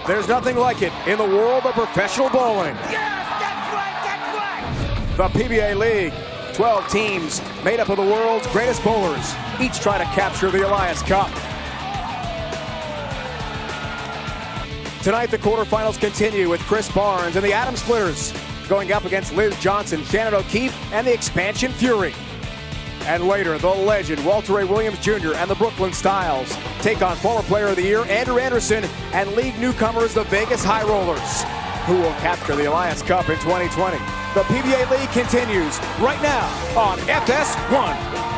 There's nothing like it in the world of professional bowling. Yes, that's right, The PBA League, 12 teams made up of the world's greatest bowlers, each trying to capture the Elias Cup. Tonight, the quarterfinals continue with Chris Barnes and the Atom Splitters going up against Liz Johnson, Shannon O'Keefe, and the Expansion Fury. And later, the legend Walter Ray Williams Jr. and the Brooklyn Styles take on former Player of the Year Andrew Anderson and league newcomers the Vegas High Rollers, who will capture the Elias Cup in 2020. The PBA League continues right now on FS1.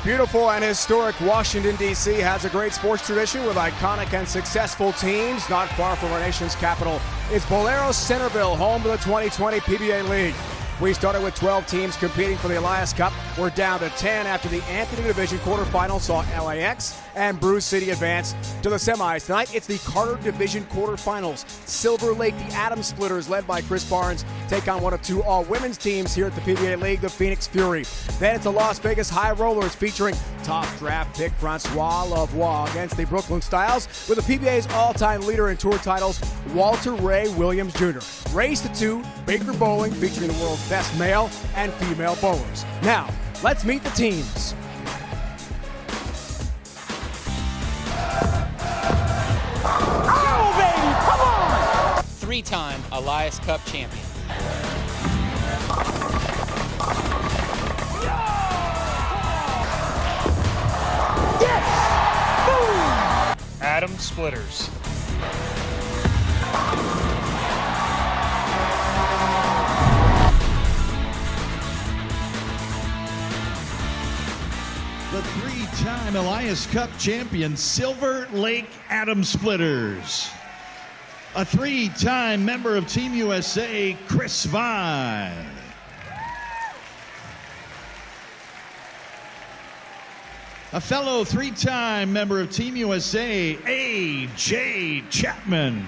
Beautiful and historic Washington, D.C. has a great sports tradition with iconic and successful teams. Not far from our nation's capital is Bowlero Centreville, home to the 2020 PBA League. We started with 12 teams competing for the Elias Cup. We're down to 10 after the Anthony Division quarterfinal saw LAX and Bruce City advance to the semis. Tonight, it's the Carter Division quarterfinals. Silver Lake, the Atom Splitters, led by Chris Barnes, take on one of two all-women's teams here at the PBA League, the Phoenix Fury. Then it's the Las Vegas High Rollers featuring top draft pick François Lavoie against the Brooklyn Styles with the PBA's all-time leader in tour titles, Walter Ray Williams Jr. Race to 2, Baker Bowling featuring the world's best male and female bowlers. Now, let's meet the teams. Oh, baby, come on! Three-time Elias Cup champion. Yes! Boom! Atom Splitters. The three-time Elias Cup champion, Silver Lake Atom Splitters. A three-time member of Team USA, Chris Vine. A fellow three-time member of Team USA, A.J. Chapman.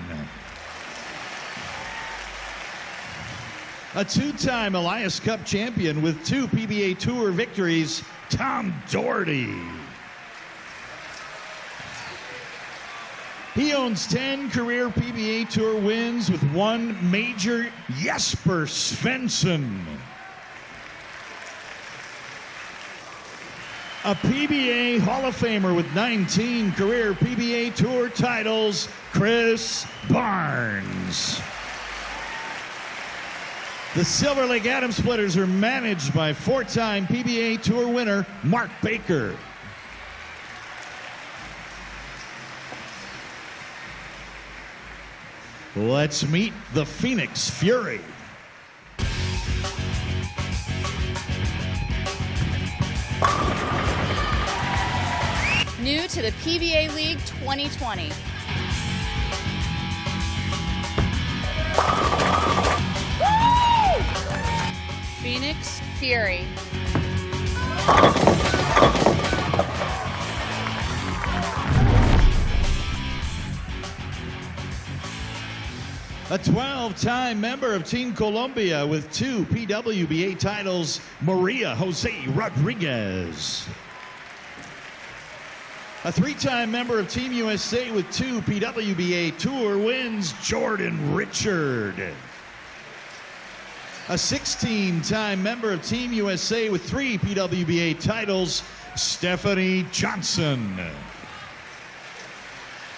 A two-time Elias Cup champion with 2 PBA Tour victories, Tom Daugherty. He owns 10 career PBA Tour wins with 1 major, Jesper Svensson. A PBA Hall of Famer with 19 career PBA Tour titles, Chris Barnes. The Silver Lake Atom Splitters are managed by 4-time PBA Tour winner Mark Baker. Let's meet the Phoenix Fury. New to the PBA League 2020. Phoenix Fury. A 12-time member of Team Colombia with 2 PWBA titles, Maria Jose Rodriguez. A 3-time member of Team USA with 2 PWBA Tour wins, Jordan Richard. A 16-time member of Team USA with 3 PWBA titles, Stefanie Johnson.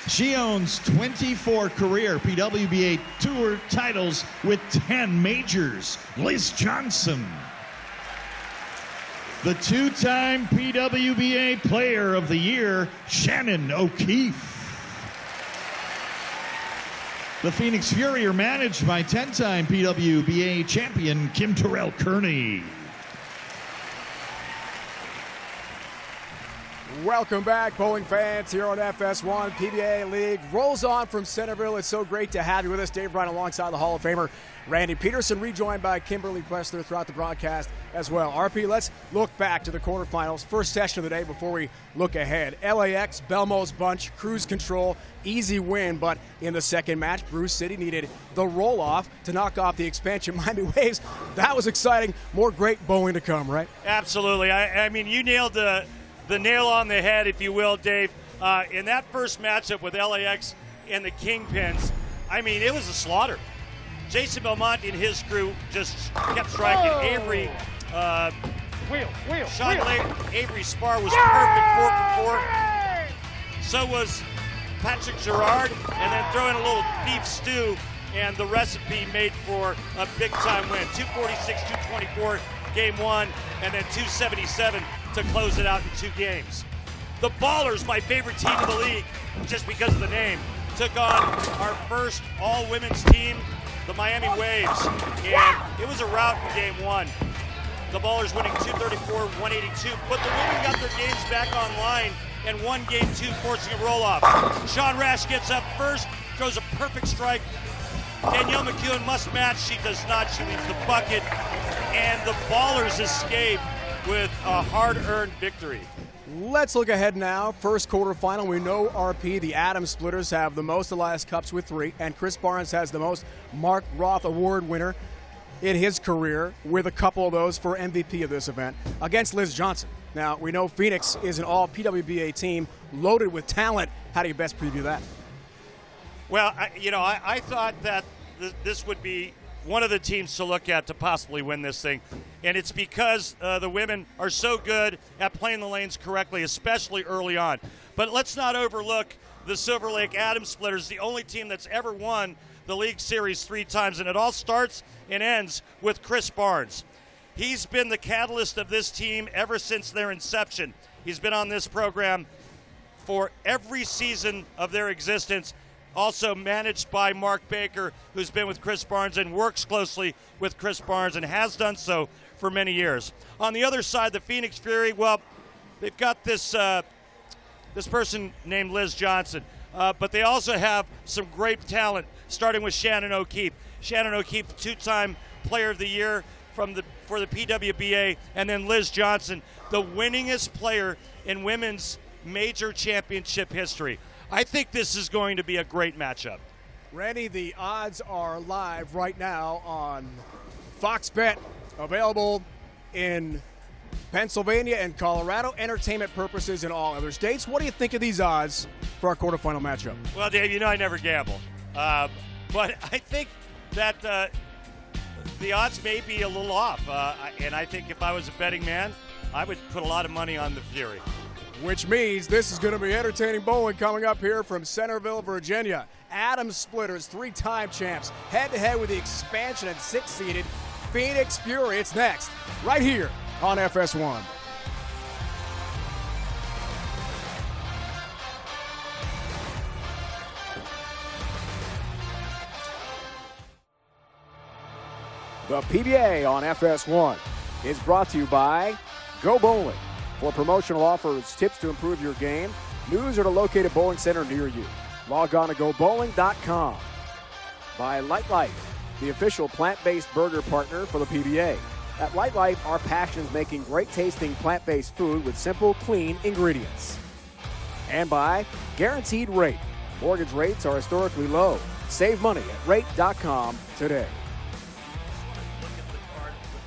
She owns 24 career PWBA Tour titles with 10 majors, Liz Johnson. The 2-time PWBA Player of the Year, Shannon O'Keefe. The Phoenix Fury are managed by 10-time PWBA champion Kim Terrell Kearney. Welcome back, bowling fans, here on FS1 PBA League. Rolls on from Centerville. It's so great to have you with us. Dave Ryan alongside the Hall of Famer Randy Peterson, rejoined by Kimberly Pressler throughout the broadcast as well. RP, let's look back to the quarterfinals. First session of the day before we look ahead. LAX, Belmo's bunch, cruise control, easy win. But in the second match, Bruce City needed the roll-off to knock off the expansion Miami Waves. That was exciting. More great bowling to come, right? Absolutely. I mean, you nailed the nail on the head, if you will, Dave. In that first matchup with LAX and the Kingpins, I mean, it was a slaughter. Jason Belmont and his crew just kept striking. Avery, Avery Spar was perfect 4 for 4. So was Patrick Gerard, and then throw in a little beef stew, and the recipe made for a big-time win. 246-224, game 1, and then 277 to close it out in 2 games. The Ballers, my favorite team in the league, just because of the name, took on our first all-women's team, the Miami Waves, and it was a rout in game 1. The Ballers winning 234-182, but the women got their games back online and won game 2, forcing a roll-off. Sean Rash gets up first, throws a perfect strike. Danielle McEwen must match. She does not. She leaves the bucket, and the Ballers escape with a hard-earned victory. Let's look ahead now. First quarterfinal. We know RP, the Adams Splitters, have the most Elias Cups with 3, and Chris Barnes has the most Mark Roth Award winner in his career, with a couple of those for MVP of this event, against Liz Johnson. Now, we know Phoenix is an all-PWBA team loaded with talent. How do you best preview that? Well, I thought that this would be one of the teams to look at to possibly win this thing. And it's because the women are so good at playing the lanes correctly, especially early on. But let's not overlook the Silver Lake Adams Splitters, the only team that's ever won the League Series 3 times. And it all starts and ends with Chris Barnes. He's been the catalyst of this team ever since their inception. He's been on this program for every season of their existence. Also managed by Mark Baker, who's been with Chris Barnes and works closely with Chris Barnes and has done so for many years. On the other side, the Phoenix Fury, well, they've got this person named Liz Johnson, but they also have some great talent, starting with Shannon O'Keefe. Shannon O'Keefe, 2-time Player of the Year for the PWBA, and then Liz Johnson, the winningest player in women's major championship history. I think this is going to be a great matchup. Randy, the odds are live right now on Fox Bet, available in Pennsylvania and Colorado, entertainment purposes in all other states. What do you think of these odds for our quarterfinal matchup? Well, Dave, you know I never gamble, but I think that the odds may be a little off, and I think if I was a betting man, I would put a lot of money on the Fury. Which means this is going to be entertaining bowling coming up here from Centerville, Virginia. Adams Splitters, 3-time champs, head-to-head with the expansion and 6-seeded Phoenix Fury. It's next, right here on FS1. The PBA on FS1 is brought to you by Go Bowling. For promotional offers, tips to improve your game, news, or to locate a bowling center near you, log on to gobowling.com. By Light Life, the official plant-based burger partner for the PBA. At Light Life, our passion is making great-tasting plant-based food with simple, clean ingredients. And by Guaranteed Rate. Mortgage rates are historically low. Save money at rate.com today.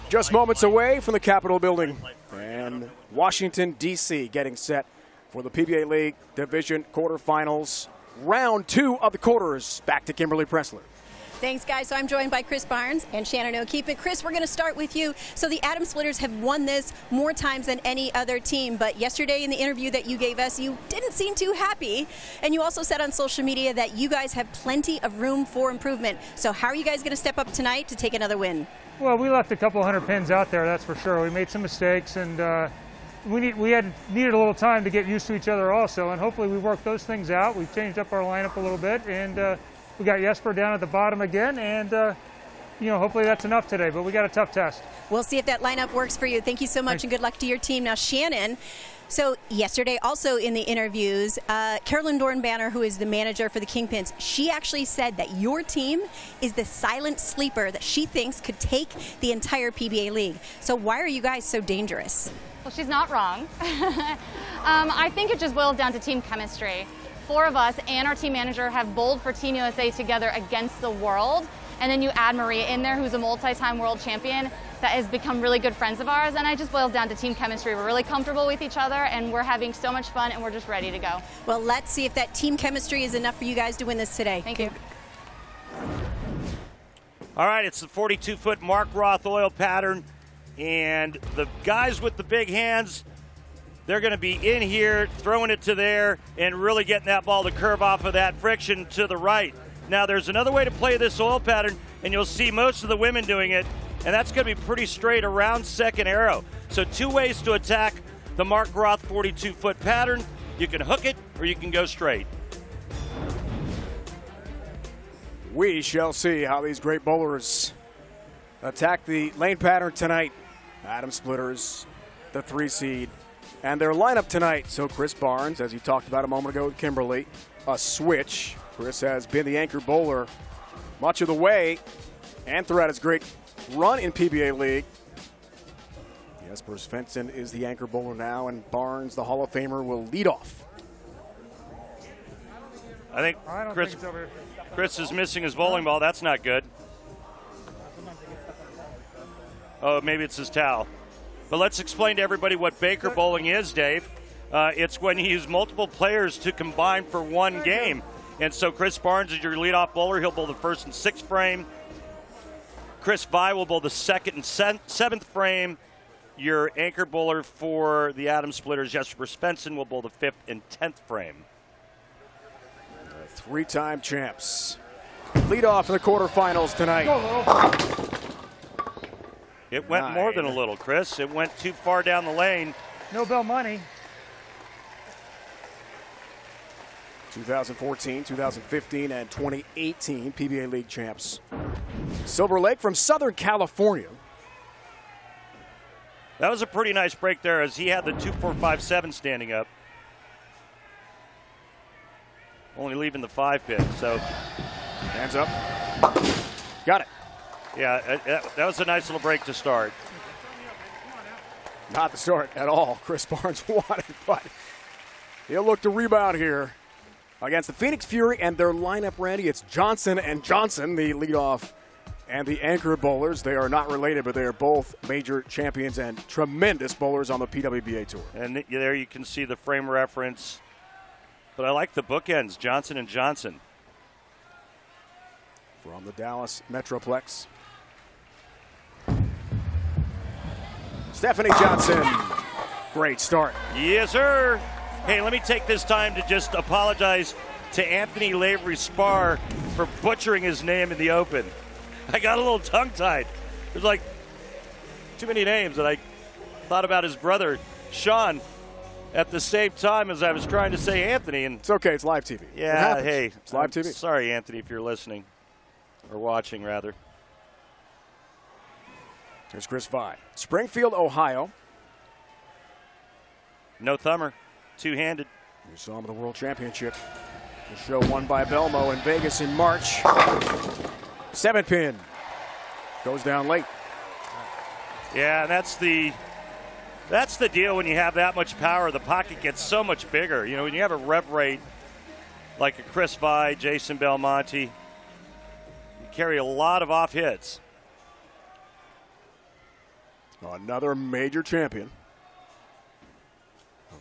Just moments away from the Capitol building and Washington, D.C. getting set for the PBA League Division Quarterfinals. Round 2 of the quarters. Back to Kimberly Pressler. Thanks, guys. So I'm joined by Chris Barnes and Shannon O'Keefe. And Chris, we're going to start with you. So the Adams Splitters have won this more times than any other team, but yesterday in the interview that you gave us, you didn't seem too happy. And you also said on social media that you guys have plenty of room for improvement. So how are you guys going to step up tonight to take another win? Well, we left a couple hundred pins out there, that's for sure. We made some mistakes, and we needed a little time to get used to each other also, and hopefully we worked those things out. We've changed up our lineup a little bit, and we got Jesper down at the bottom again, and hopefully that's enough today, but we got a tough test. We'll see if that lineup works for you. Thank you so much, and good luck to your team. Now, Shannon, So yesterday, also in the interviews, Carolyn Dornbanner, who is the manager for the Kingpins, she actually said that your team is the silent sleeper that she thinks could take the entire PBA League. So why are you guys so dangerous? Well, she's not wrong. I think it just boils down to team chemistry. 4 of us and our team manager have bowled for Team USA together against the world. And then you add Maria in there, who's a multi-time world champion that has become really good friends of ours. And it just boils down to team chemistry. We're really comfortable with each other, and we're having so much fun, and we're just ready to go. Well, let's see if that team chemistry is enough for you guys to win this today. Thank you. All right, it's the 42-foot Mark Roth oil pattern, and the guys with the big hands, they're going to be in here, throwing it to there, and really getting that ball to curve off of that friction to the right. Now, there's another way to play this oil pattern, and you'll see most of the women doing it, and that's going to be pretty straight around second arrow. So 2 ways to attack the Mark Roth 42-foot pattern. You can hook it, or you can go straight. We shall see how these great bowlers attack the lane pattern tonight. Adam Splitters, the 3 seed, and their lineup tonight. So Chris Barnes, as you talked about a moment ago with Kimberly, a switch. Chris has been the anchor bowler much of the way and throughout his great run in PBA League. Jesper Svensson is the anchor bowler now, and Barnes, the Hall of Famer, will lead off. I think Chris is missing his bowling ball. That's not good. Oh, maybe it's his towel. But let's explain to everybody what Baker bowling is, Dave. It's when you use multiple players to combine for one game. And so Chris Barnes is your leadoff bowler. He'll bowl the first and 6th frame. Chris Vi will bowl the 2nd and 7th frame. Your anchor bowler for the Adam Splitters, Jesper Svensson, will bowl the 5th and 10th frame. 3-time champs lead off in the quarterfinals tonight. It went more than a little, Chris. It went too far down the lane. No bell money. 2014, 2015, and 2018 PBA League champs. Silver Lake from Southern California. That was a pretty nice break there as he had the 2-4-5-7 standing up. Only leaving the 5 pin, so. Hands up. Got it. Yeah, that was a nice little break to start. Not the start at all. Chris Barnes wanted, but he'll look to rebound here against the Phoenix Fury and their lineup, Randy. It's Johnson and Johnson, the leadoff and the anchor bowlers. They are not related, but they are both major champions and tremendous bowlers on the PWBA Tour. And there you can see the frame reference. But I like the bookends, Johnson and Johnson. From the Dallas Metroplex. Stefanie Johnson. Great start. Yes, sir. Hey, let me take this time to just apologize to Anthony Lavery Spar for butchering his name in the open. I got a little tongue-tied. There's like too many names, and I thought about his brother, Sean, at the same time as I was trying to say Anthony. And it's okay, it's live TV. Yeah, hey. It's live TV. Sorry, Anthony, if you're listening, or watching, rather. Here's Chris Vi. Springfield, Ohio. No thumber. Two-handed. You saw him at the World Championship. The show won by Belmo in Vegas in March. 7 pin. Goes down late. Yeah, that's the deal when you have that much power. The pocket gets so much bigger. You know, when you have a rev rate like a Chris Vi, Jason Belmonte, you carry a lot of off hits. Another major champion.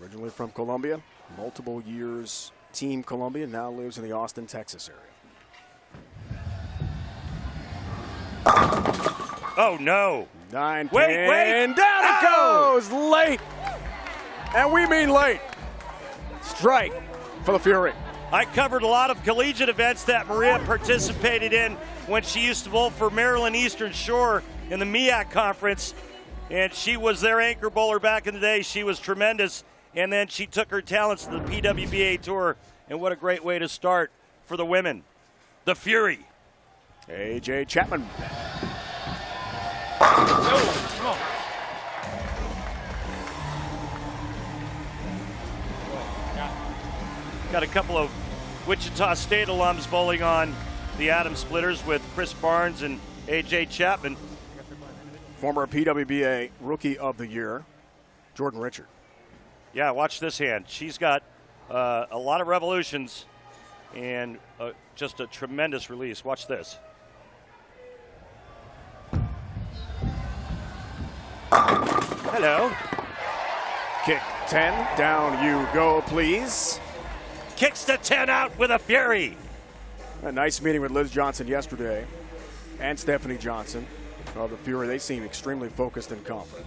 Originally from Colombia, multiple years Team Colombia, now lives in the Austin, Texas area. Oh, no. 9 Wait, pin. wait. Down it goes. Late. And we mean late. Strike for the Fury. I covered a lot of collegiate events that Maria participated in when she used to bowl for Maryland Eastern Shore in the MEAC Conference. And she was their anchor bowler back in the day. She was tremendous. And then she took her talents to the PWBA Tour. And what a great way to start for the women. The Fury. A.J. Chapman. Got a couple of Wichita State alums bowling on the Adams Splitters with Chris Barnes and A.J. Chapman. Former PWBA Rookie of the Year, Jordan Richard. Yeah, watch this hand. She's got a lot of revolutions and just a tremendous release. Watch this. Hello. Kick 10, down you go, please. Kicks the 10 out with a fury. A nice meeting with Liz Johnson yesterday and Stefanie Johnson of the Fury. They seem extremely focused and confident.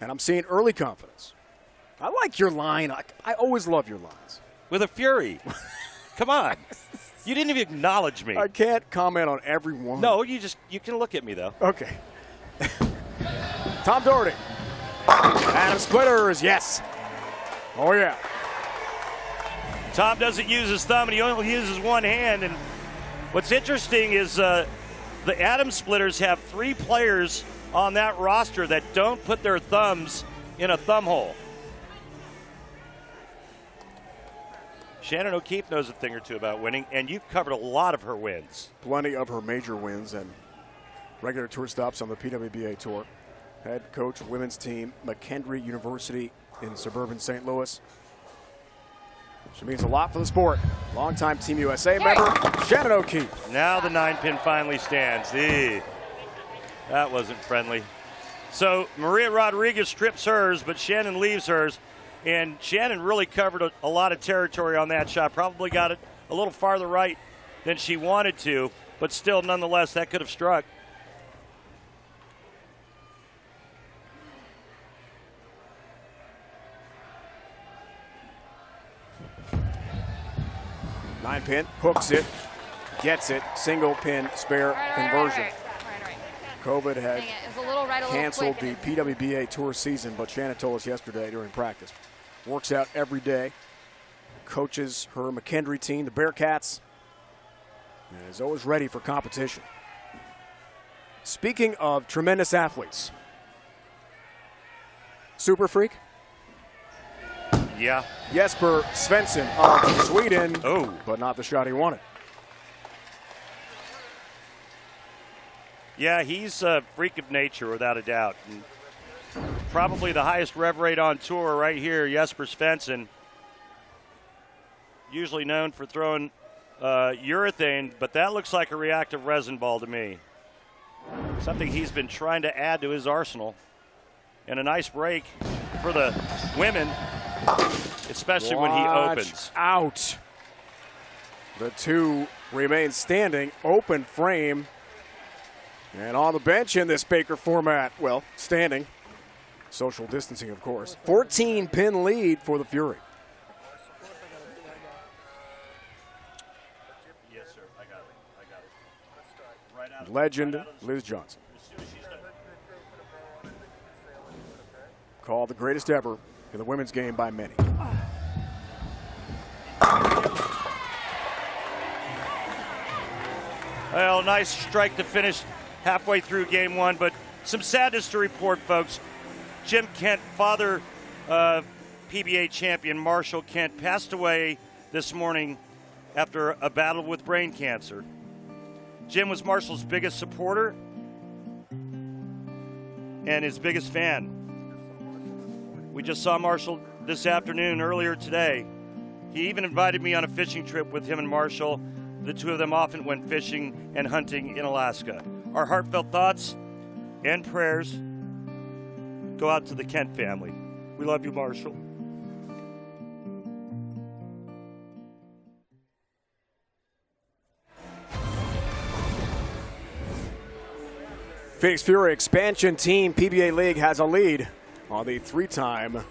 And I'm seeing early confidence. I like your line. I always love your lines. With a fury. Come on. You didn't even acknowledge me. I can't comment on every one. No, you can look at me, though. Okay. Tom Daugherty. Adams Splitters, yes. Oh, yeah. Tom doesn't use his thumb, and he only uses one hand. And what's interesting is the Adams Splitters have 3 players on that roster that don't put their thumbs in a thumb hole. Shannon O'Keefe knows a thing or two about winning, and you've covered a lot of her wins. Plenty of her major wins and regular tour stops on the PWBA Tour. Head coach of women's team, McKendree University in suburban St. Louis. She means a lot for the sport. Longtime Team USA member, Shannon O'Keefe. Now the 9-pin finally stands. That wasn't friendly. So Maria Rodriguez strips hers, but Shannon leaves hers. And Shannon really covered a lot of territory on that shot. Probably got it a little farther right than she wanted to, but still, nonetheless, that could have struck. Nine pin, hooks it, gets it, single pin, spare conversion. Right. COVID had It was a little canceled the quick. PWBA Tour season, but Shannon told us yesterday during practice. Works out every day, coaches her McKendree team, the Bearcats, and is always ready for competition. Speaking of tremendous athletes, Super Freak? Yeah. Jesper Svensson of Sweden, Oh, but not the shot he wanted. Yeah, he's a freak of nature without a doubt. And probably the highest rev rate on tour right here, Jesper Svensson. Usually known for throwing urethane, but that looks like a reactive resin ball to me. Something he's been trying to add to his arsenal. And a nice break for the women, especially when he opens. Out. The two remain standing, open frame. And on the bench in this Baker format, well, standing. Social distancing, of course. 14-pin lead for the Fury. Yes, sir. I got it. Right out Legend Liz Johnson. Called the greatest ever in the women's game by many. Well, nice strike to finish halfway through game one, but some sadness to report, folks. Jim Kent, father of PBA champion Marshall Kent, passed away this morning after a battle with brain cancer. Jim was Marshall's biggest supporter and his biggest fan. We just saw Marshall this afternoon, earlier today. He even invited me on a fishing trip with him and Marshall. The two of them often went fishing and hunting in Alaska. Our heartfelt thoughts and prayers go out to the Kent family. We love you, Marshall. Phoenix Fury expansion team PBA League has a lead on the 3-time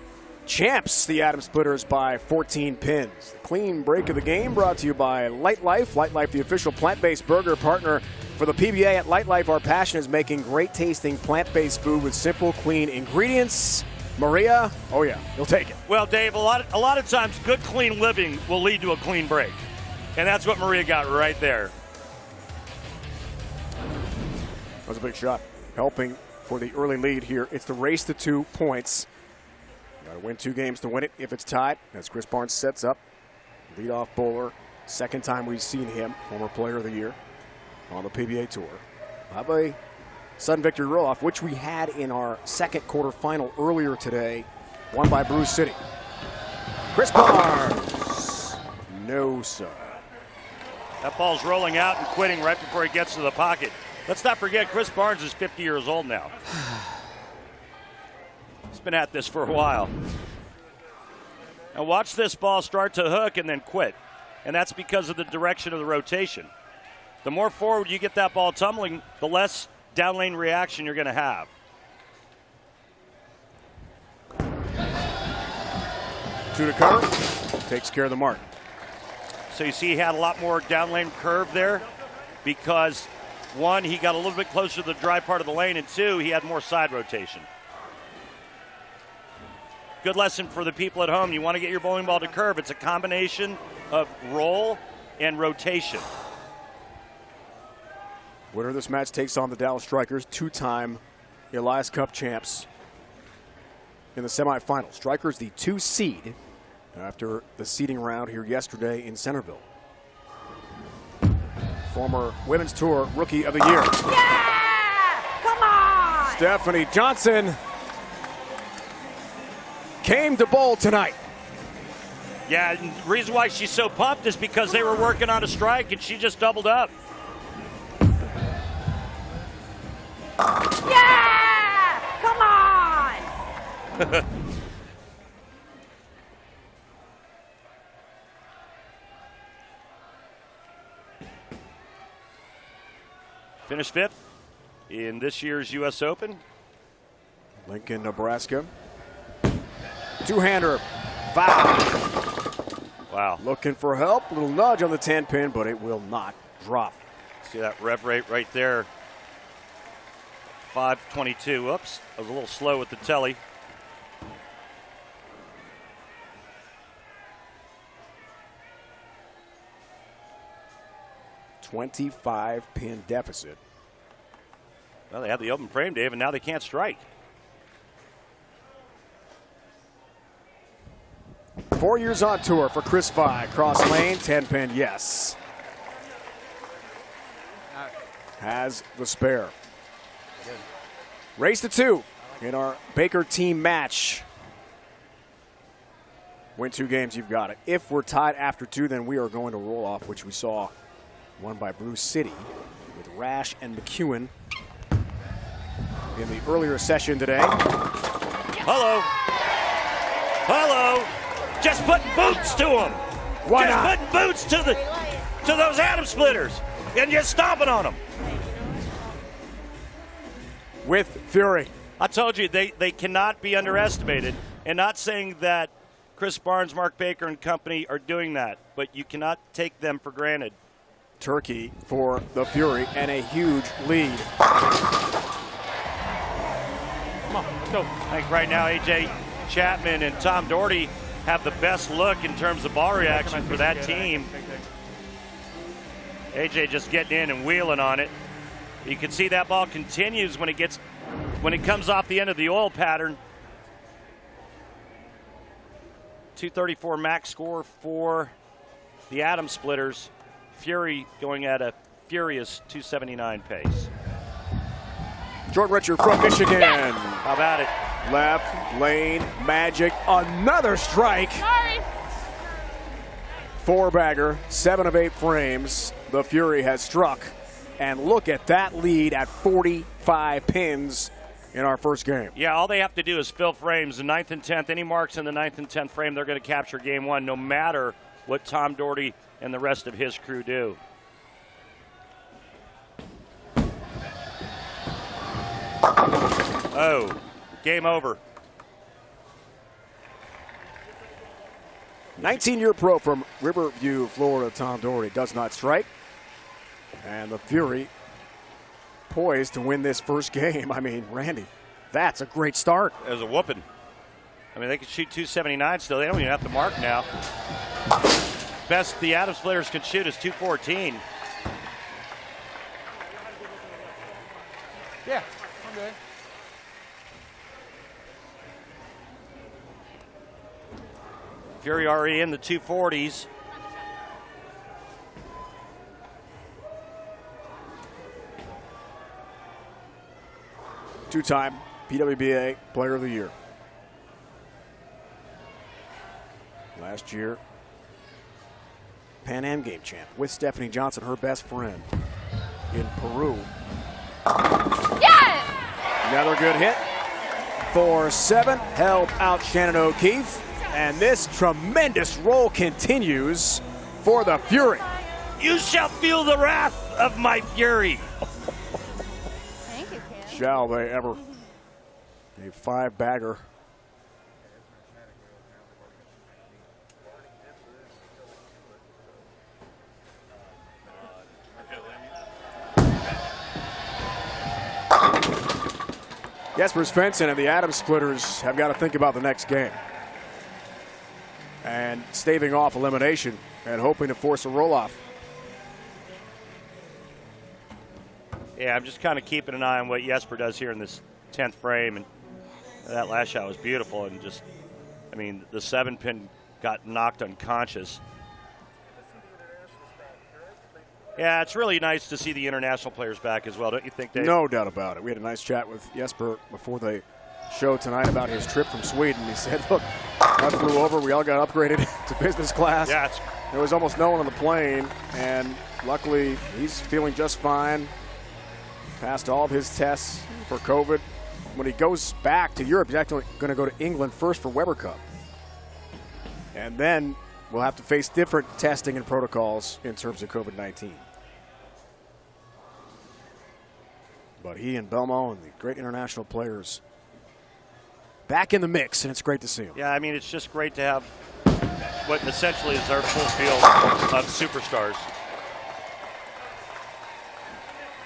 champs, the Adams Splitters, by 14 pins. The clean break of the game brought to you by Light Life. Light Life, the official plant-based burger partner for the PBA. At Light Life, our passion is making great tasting plant-based food with simple, clean ingredients. Maria, oh yeah, you'll take it. Well, Dave, a lot of times good, clean living will lead to a clean break. And that's what Maria got right there. That was a big shot, helping for the early lead here. It's the race to 2 points. Got to win 2 games to win it if it's tied, as Chris Barnes sets up. Leadoff bowler. Second time we've seen him, former player of the year, on the PBA Tour. Have a sudden victory roll-off, which we had in our second quarterfinal earlier today, won by Brew City. Chris Barnes. No, sir. That ball's rolling out and quitting right before he gets to the pocket. Let's not forget, Chris Barnes is 50 years old now. He's been at this for a while. Now watch this ball start to hook and then quit. And that's because of the direction of the rotation. The more forward you get that ball tumbling, the less down lane reaction you're going to have. Two to cover. Takes care of the mark. So you see he had a lot more down lane curve there because, 1, he got a little bit closer to the dry part of the lane, and 2, he had more side rotation. Good lesson for the people at home. You want to get your bowling ball to curve. It's a combination of roll and rotation. Winner of this match takes on the Dallas Strikers, 2-time Elias Cup champs in the semifinals. Strikers the 2 seed after the seeding round here yesterday in Centerville. Former Women's Tour Rookie of the Year. Yeah! Come on! Stefanie Johnson came to bowl tonight. Yeah, and the reason why she's so pumped is because they were working on a strike and she just doubled up. Yeah! Come on! Finished 5th in this year's U.S. Open. Lincoln, Nebraska. 2-hander. Foul. Wow. Looking for help. Little nudge on the 10-pin, but it will not drop. See that rev rate right there. 522. Whoops. I was a little slow with the telly. $25-pin deficit. Well, they have the open frame, Dave, and now they can't strike. 4 years on tour for Chris Vi. Cross lane, 10-pin, yes. Has the spare. Race to 2 in our Baker team match. Win 2 games, you've got it. If we're tied after 2, then we are going to roll off, which we saw won by Brew City with Rash and McEwen in the earlier session today. Hello. Hello. Just putting boots to them. Why just not? putting boots to those atom splitters and just stomping on them. With Fury. I told you, they cannot be underestimated. And not saying that Chris Barnes, Mark Baker, and company are doing that, but you cannot take them for granted. Turkey for the Fury and a huge lead. Come on, let's go. I think right now AJ Chapman and Tom Daugherty have the best look in terms of ball reaction for that team. AJ just getting in and wheeling on it. You can see that ball continues when it comes off the end of the oil pattern. 234 max score for the atom splitters. Fury going at a furious 279 pace. Jordan Richard from Michigan. How about it? Left lane magic. Another strike. Sorry. 4-bagger, 7 of 8 frames. The Fury has struck. And look at that lead at 45 pins in our first game. Yeah, all they have to do is fill frames. The 9th and 10th, any marks in the 9th and 10th frame, they're going to capture game 1 no matter what Tom Daugherty and the rest of his crew do. Oh, game over. 19-year pro from Riverview, Florida, Tom Daugherty does not strike. And the Fury poised to win this first game. I mean, Randy, that's a great start. It was a whooping. I mean, they can shoot 279 still. They don't even have to mark now. Best the atom splitters can shoot is 214. Yeah, I'm good. Fury already in the 240s. Two-time PWBA Player of the Year. Last year, Pan Am Game champ with Stefanie Johnson, her best friend, in Peru. Yes! Another good hit. 4-7, held out Shannon O'Keefe. And this tremendous roll continues for the Fury. You shall feel the wrath of my fury. Thank you, kid. Shall they ever? A 5-bagger. Jesper Svensson and the Adams Splitters have got to think about the next game. And staving off elimination and hoping to force a roll-off. Yeah, I'm just kind of keeping an eye on what Jesper does here in this 10th frame. And that last shot was beautiful. And just, I mean, the 7-pin got knocked unconscious. Yeah, it's really nice to see the international players back as well, don't you think, Dave? No doubt about it. We had a nice chat with Jesper before the show tonight about his trip from Sweden. He said, look, I flew over. We all got upgraded to business class. Yeah, there was almost no one on the plane, and luckily he's feeling just fine. Passed all of his tests for COVID. When he goes back to Europe, he's actually going to go to England first for Weber Cup. And then we'll have to face different testing and protocols in terms of COVID-19. But he and Belmo and the great international players back in the mix, and it's great to see him. Yeah, I mean, it's just great to have what essentially is our full field of superstars.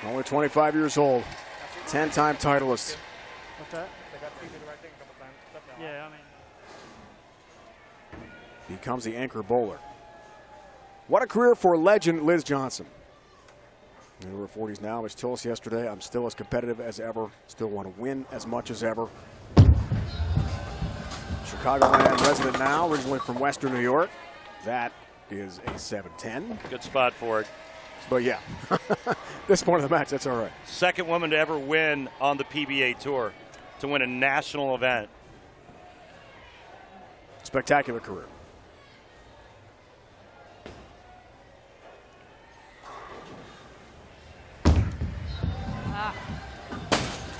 Only 25 years old, 10-time titleist. What's that? Yeah, I mean. Becomes the anchor bowler. What a career for legend Liz Johnson. In her 40s now, as told us yesterday, I'm still as competitive as ever, still want to win as much as ever. Chicagoland resident now, originally from Western New York. That is a 7-10. Good spot for it. But yeah, this point of the match, that's all right. Second woman to ever win on the PBA Tour, to win a national event. Spectacular career.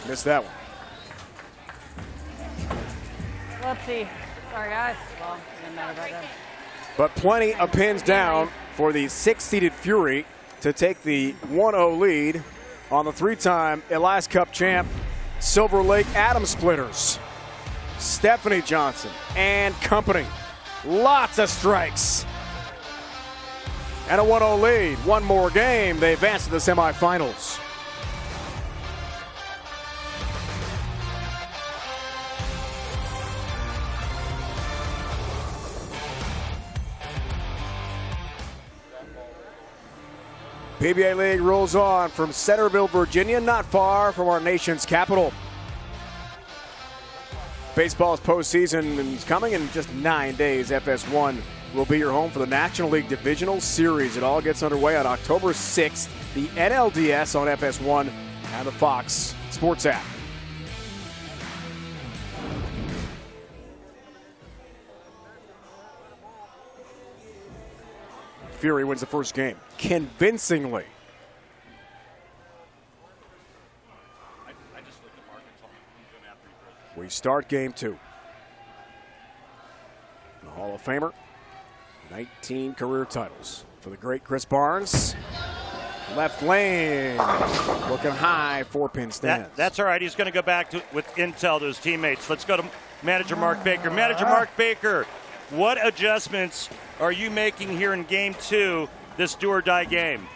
Missed that one. Whoopsie. Sorry, guys. Well, didn't matter about that. But plenty of pins down for the 6-seeded Fury to take the 1-0 lead on the 3-time Elias Cup champ Silver Lake Adams Splitters. Stefanie Johnson and company. Lots of strikes. And a 1-0 lead. One more game. They advance to the semifinals. PBA League rolls on from Centreville, Virginia, not far from our nation's capital. Baseball's postseason is coming in just 9 days. FS1 will be your home for the National League Divisional Series. It all gets underway on October 6th. The NLDS on FS1 and the Fox Sports app. Fury wins the first game convincingly. We start game 2. The Hall of Famer, 19 career titles for the great Chris Barnes. Left lane, looking high, 4-pin stance. That's all right. He's going to go back with intel to his teammates. Let's go to manager Mark Baker. Manager Mark Baker, what adjustments are you making here in game 2, this do-or-die game?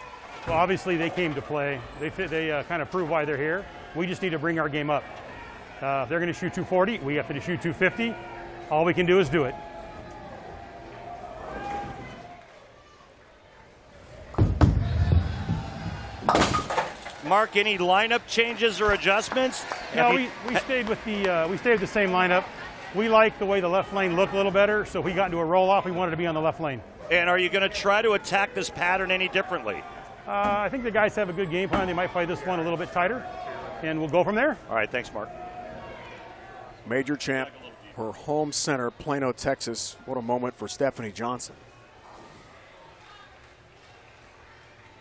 Well, obviously they came to play. They kind of prove why they're here. We just need to bring our game up. If they're going to shoot 240, we have to shoot 250. All we can do is do it. Mark, any lineup changes or adjustments? No, we stayed with the same lineup. we like the way the left lane looked a little better, so if we got into a roll-off, we wanted to be on the left lane. And are you going to try to attack this pattern any differently? I think the guys have a good game plan. They might play this one a little bit tighter, and we'll go from there. All right, thanks, Mark. Major champ, her home center, Plano, Texas. What a moment for Stefanie Johnson.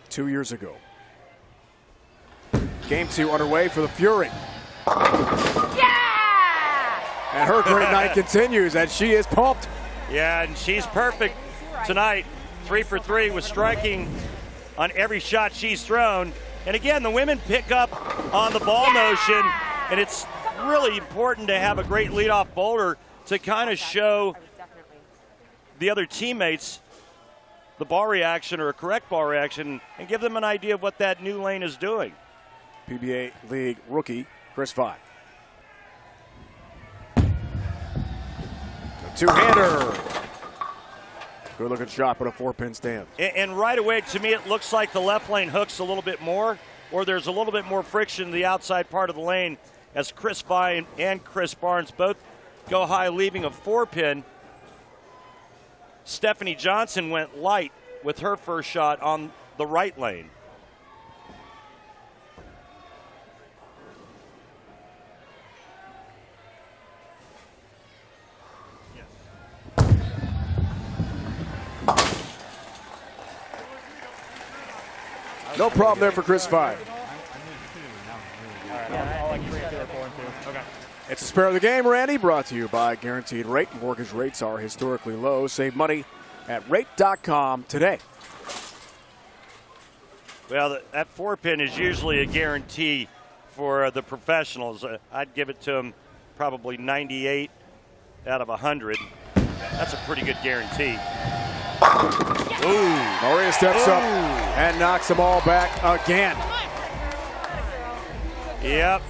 2 years ago. Game 2 underway for the Fury. Yeah! And her great night continues as she is pumped. Yeah, and she's perfect tonight. 3 for 3 with striking on every shot she's thrown. And again, the women pick up on the ball motion, and it's really important to have a great leadoff bowler to kind of show the other teammates the ball reaction or a correct ball reaction and give them an idea of what that new lane is doing. PBA League rookie, Chris Vi. Two-hander. Good looking shot, but a 4-pin stand. And right away, to me, it looks like the left lane hooks a little bit more, or there's a little bit more friction in the outside part of the lane as Chris Vi and Chris Barnes both go high, leaving a 4-pin. Stefanie Johnson went light with her first shot on the right lane. No problem there for Chris Vi. It's a spare of the game, Randy, brought to you by Guaranteed Rate. Mortgage rates are historically low. Save money at rate.com today. Well, that 4-pin is usually a guarantee for the professionals. I'd give it to them probably 98 out of 100. That's a pretty good guarantee. Ooh. Maria steps up and knocks them all back again. Yep,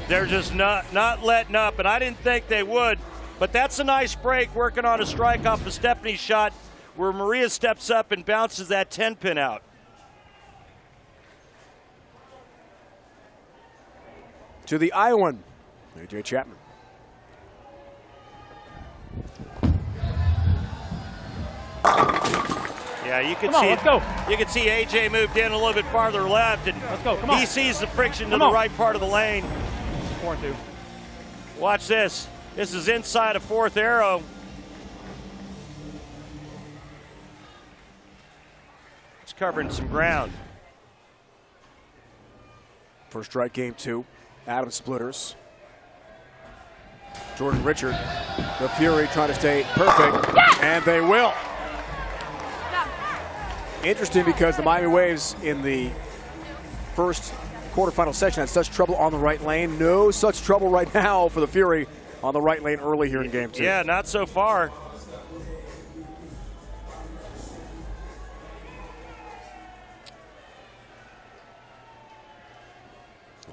they're just not letting up, and I didn't think they would. But that's a nice break, working on a strike off the Stefanie's shot where Maria steps up and bounces that 10-pin out. To the Iowan, A.J. Chapman. Yeah, you can Come on, see let's go. You can see AJ moved in a little bit farther left, and let's go. Come on. He sees the friction to the right part of the lane. 4-2. Watch this. This is inside a 4th arrow. It's covering some ground. First strike, game 2. Adam splitters. Jordan Richard, the Fury trying to stay perfect, and they will. Interesting because the Miami Waves in the first quarterfinal session had such trouble on the right lane. No such trouble right now for the Fury on the right lane early here in game 2. Yeah, not so far.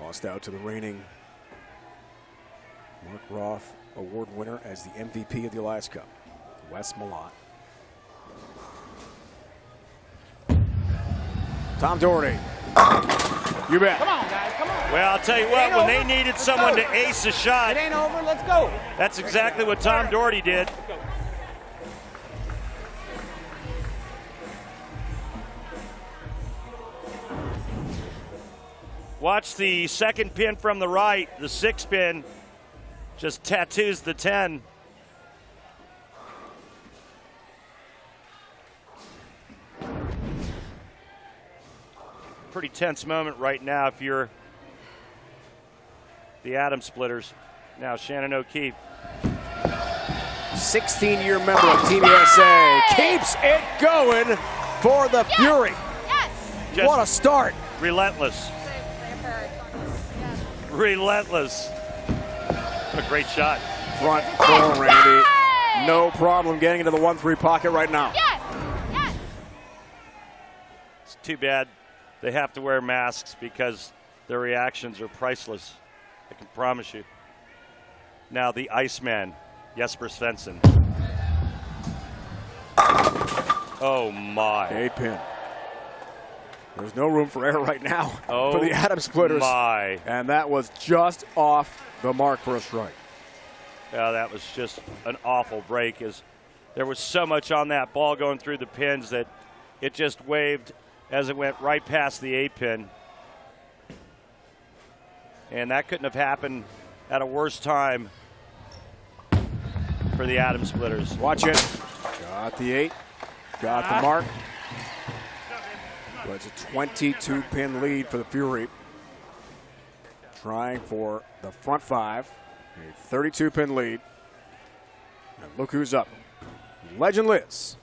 Lost out to the reigning Mark Roth Award winner as the MVP of the Elias Cup, Wes Malott. Tom Daugherty. You bet. Come on, guys. Come on. Well, I'll tell you what, when they needed someone to ace a shot, It ain't over. Let's go. that's exactly what Tom Daugherty did. Watch the second pin from the right, the 6-pin, just tattoos the 10. Pretty tense moment right now if you're the Atom Splitters. Now Shannon O'Keefe. 16-year member of Team USA keeps it going for the Fury. Just what a start. Relentless. Relentless. What a great shot. Front four, Randy. No problem getting into the 1-3 pocket right now. It's too bad they have to wear masks because their reactions are priceless. I can promise you. Now the Iceman, Jesper Svensson. Oh my. 8-pin. There's no room for error right now for the Atom Splitters. My. And that was just off the mark for a strike. Yeah, that was just an awful break. As there was so much on that ball going through the pins that it just waved as it went right past the 8-pin. And that couldn't have happened at a worse time for the Atom Splitters. Watch it. Got the 8. Got the mark. But it's a 22-pin lead for the Fury. Trying for the front 5. A 32-pin lead. And look who's up. Legend Liz.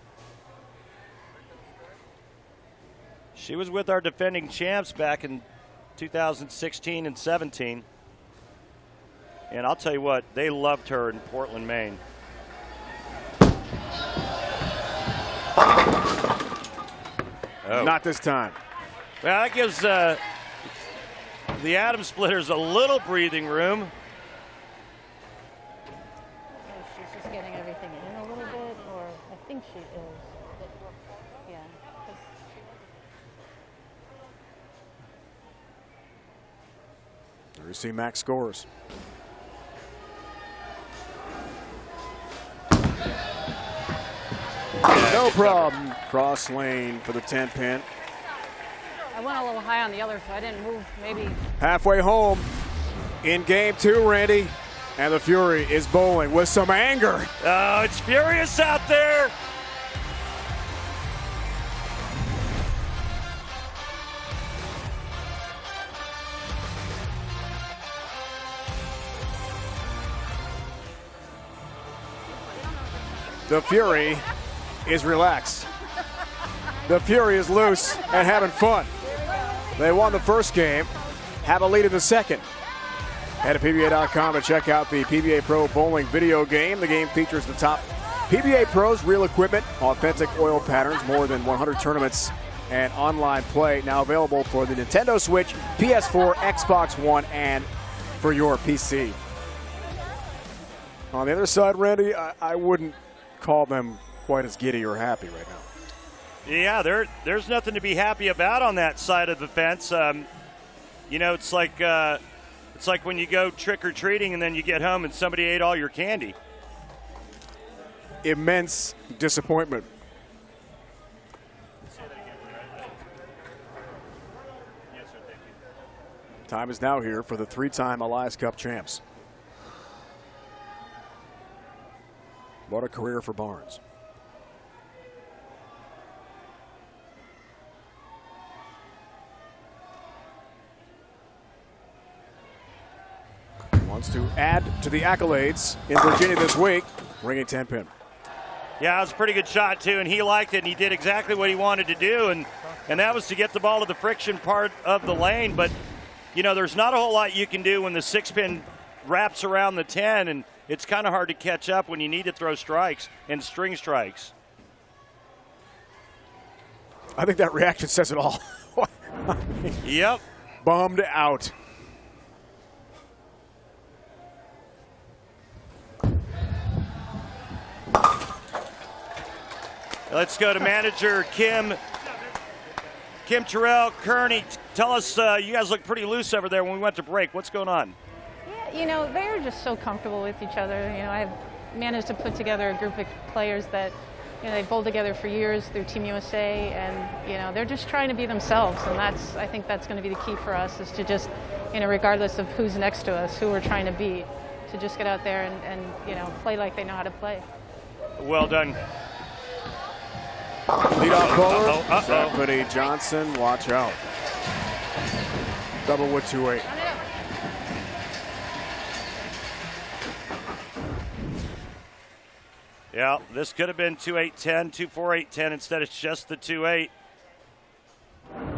She was with our defending champs back in 2016 and 17. And I'll tell you what, they loved her in Portland, Maine. Oh. Not this time. Well, that gives the Atom Splitters a little breathing room. She's just getting everything in a little bit, or I think she is. Yeah. There you see Max scores. No problem. Cross lane for the 10-pin. I went a little high on the other, so I didn't move. Maybe. Halfway home in game 2, Randy. And the Fury is bowling with some anger. Oh, it's furious out there. The Fury is relaxed. The Fury is loose and having fun. They won the first game, have a lead in the second. Head to PBA.com to check out the PBA Pro Bowling video game. The game features the top PBA pros, real equipment, authentic oil patterns, more than 100 tournaments, and online play. Now available for the Nintendo Switch, PS4, Xbox One, and for your PC. On the other side, Randy, I wouldn't call them quite as giddy or happy right now. Yeah, there's nothing to be happy about on that side of the fence. You know, it's like when you go trick-or-treating and then you get home and somebody ate all your candy. Immense disappointment. Time is now here for the 3-time Elias Cup champs. What a career for Barnes. Wants to add to the accolades in Virginia this week, ringing 10-pin. Yeah, it was a pretty good shot, too, and he liked it, and he did exactly what he wanted to do, and that was to get the ball to the friction part of the lane. But, you know, there's not a whole lot you can do when the 6-pin wraps around the 10, and it's kind of hard to catch up when you need to throw strikes and string strikes. I think that reaction says it all. Yep. Bummed out. Let's go to manager Kim Terrell. Kearney, tell us, you guys look pretty loose over there when we went to break. What's going on? Yeah, you know, they're just so comfortable with each other. You know, I've managed to put together a group of players that, you know, they've bowled together for years through Team USA, and, you know, they're just trying to be themselves, and I think that's going to be the key for us, is to just, you know, regardless of who's next to us, who we're trying to be, to just get out there and you know, play like they know how to play. Well done. Leadoff bowler, Stefanie Johnson, watch out. Double with 2-8. Yeah, this could have been 2-8-10, 2-4-8-10 instead. It's just the 2-8.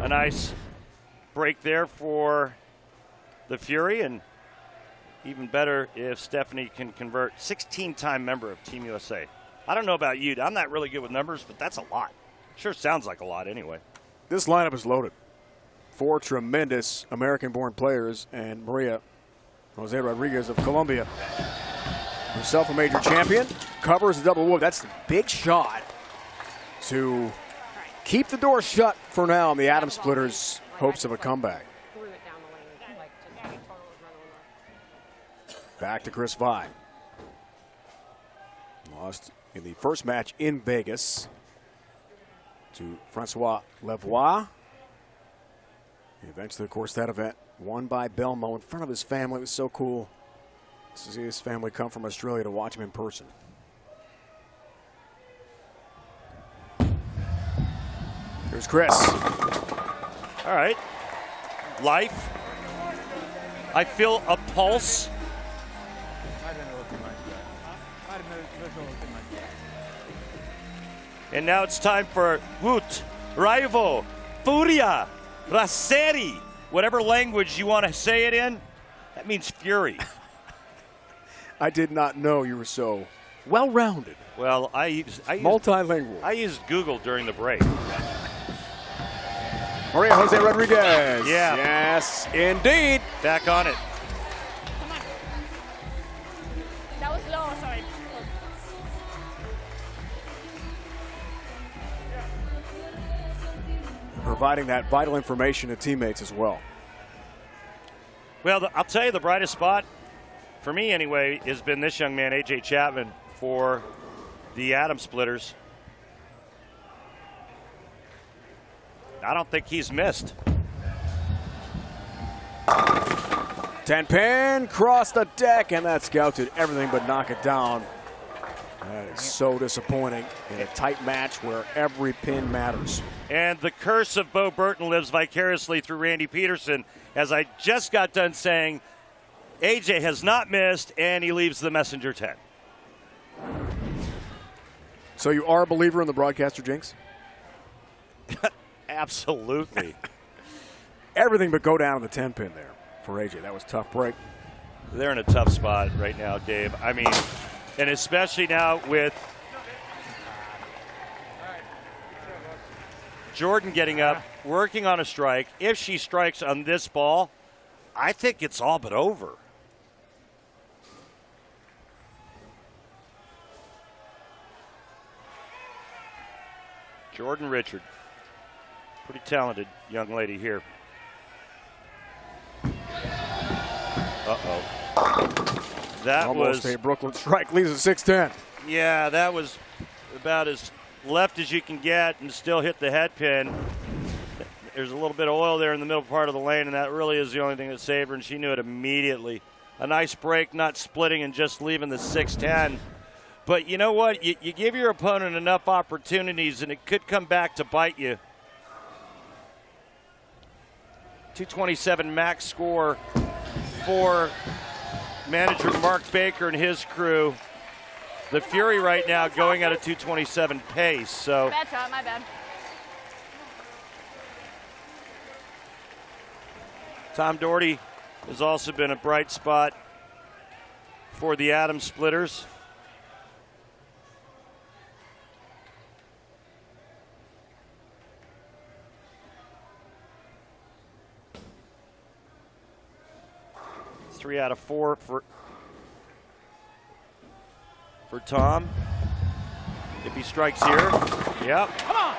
A nice break there for the Fury, and even better if Stefanie can convert. 16-time member of Team USA. I don't know about you. I'm not really good with numbers, but that's a lot. Sure sounds like a lot anyway. This lineup is loaded. 4 tremendous American-born players, and Maria Jose Rodriguez of Colombia. Herself a major champion, covers the double whoop. That's the big shot to keep the door shut for now on the Atom Splitters' hopes of a comeback. Back to Chris Vine. Lost in the first match in Vegas to François Lavoie. Eventually, of course, that event won by Belmo in front of his family. It was so cool to see his family come from Australia to watch him in person. Here's Chris. All right. Life. I feel a pulse. And now it's time for Woot, Raivo, Furia, Raseri. Whatever language you want to say it in, that means fury. I did not know you were so well-rounded. Well, I used multilingual. I used Google during the break. Maria Jose Rodriguez. Yeah. Yes, indeed. Back on it. That was low, sorry. Providing that vital information to teammates as well. Well, I'll tell you, the brightest spot, for me anyway, has been this young man, A.J. Chapman, for the Atom Splitters. I don't think he's missed. 10-pin, cross the deck, and that scouted everything but knock it down. That is so disappointing in a tight match where every pin matters. And the curse of Bo Burton lives vicariously through Randy Peterson, as I just got done saying, AJ has not missed, and he leaves the messenger 10. So you are a believer in the broadcaster jinx? Absolutely. Everything but go down to the 10-pin there for AJ. That was a tough break. They're in a tough spot right now, Dave. I mean, and especially now with Jordan getting up, working on a strike. If she strikes on this ball, I think it's all but over. Jordan Richard. Pretty talented young lady here. Uh-oh. That almost was a Brooklyn strike. Leaves a 6-10. Yeah, that was about as left as you can get and still hit the head pin. There's a little bit of oil there in the middle part of the lane, and that really is the only thing that saved her, and she knew it immediately. A nice break, not splitting and just leaving the 6-10. But you know what? You give your opponent enough opportunities, and it could come back to bite you. 227 max score for manager Mark Baker and his crew. The Fury right now going at a 227 pace. So Bad shot, my bad. Tom Daugherty has also been a bright spot for the Atom Splitters. Three out of four for Tom. If he strikes here, yep. Come on,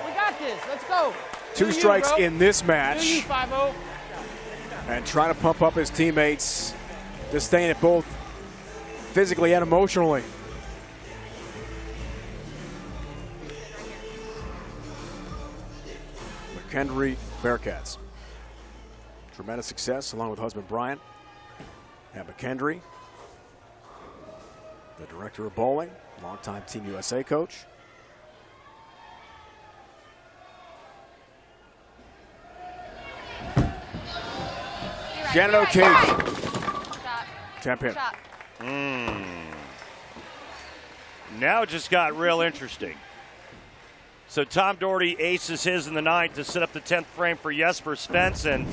we got this. Let's go. Two strikes in this match. Do you, 5-0. And trying to pump up his teammates, disdain it both physically and emotionally. McKendry Bearcats. Tremendous success along with husband Brian. And McKendry, the director of bowling, longtime Team USA coach. Shannon O'Keefe. 10-pin. Now it just got real interesting. So Tom Daugherty aces his in the 9th to set up the 10th frame for Jesper Svensson.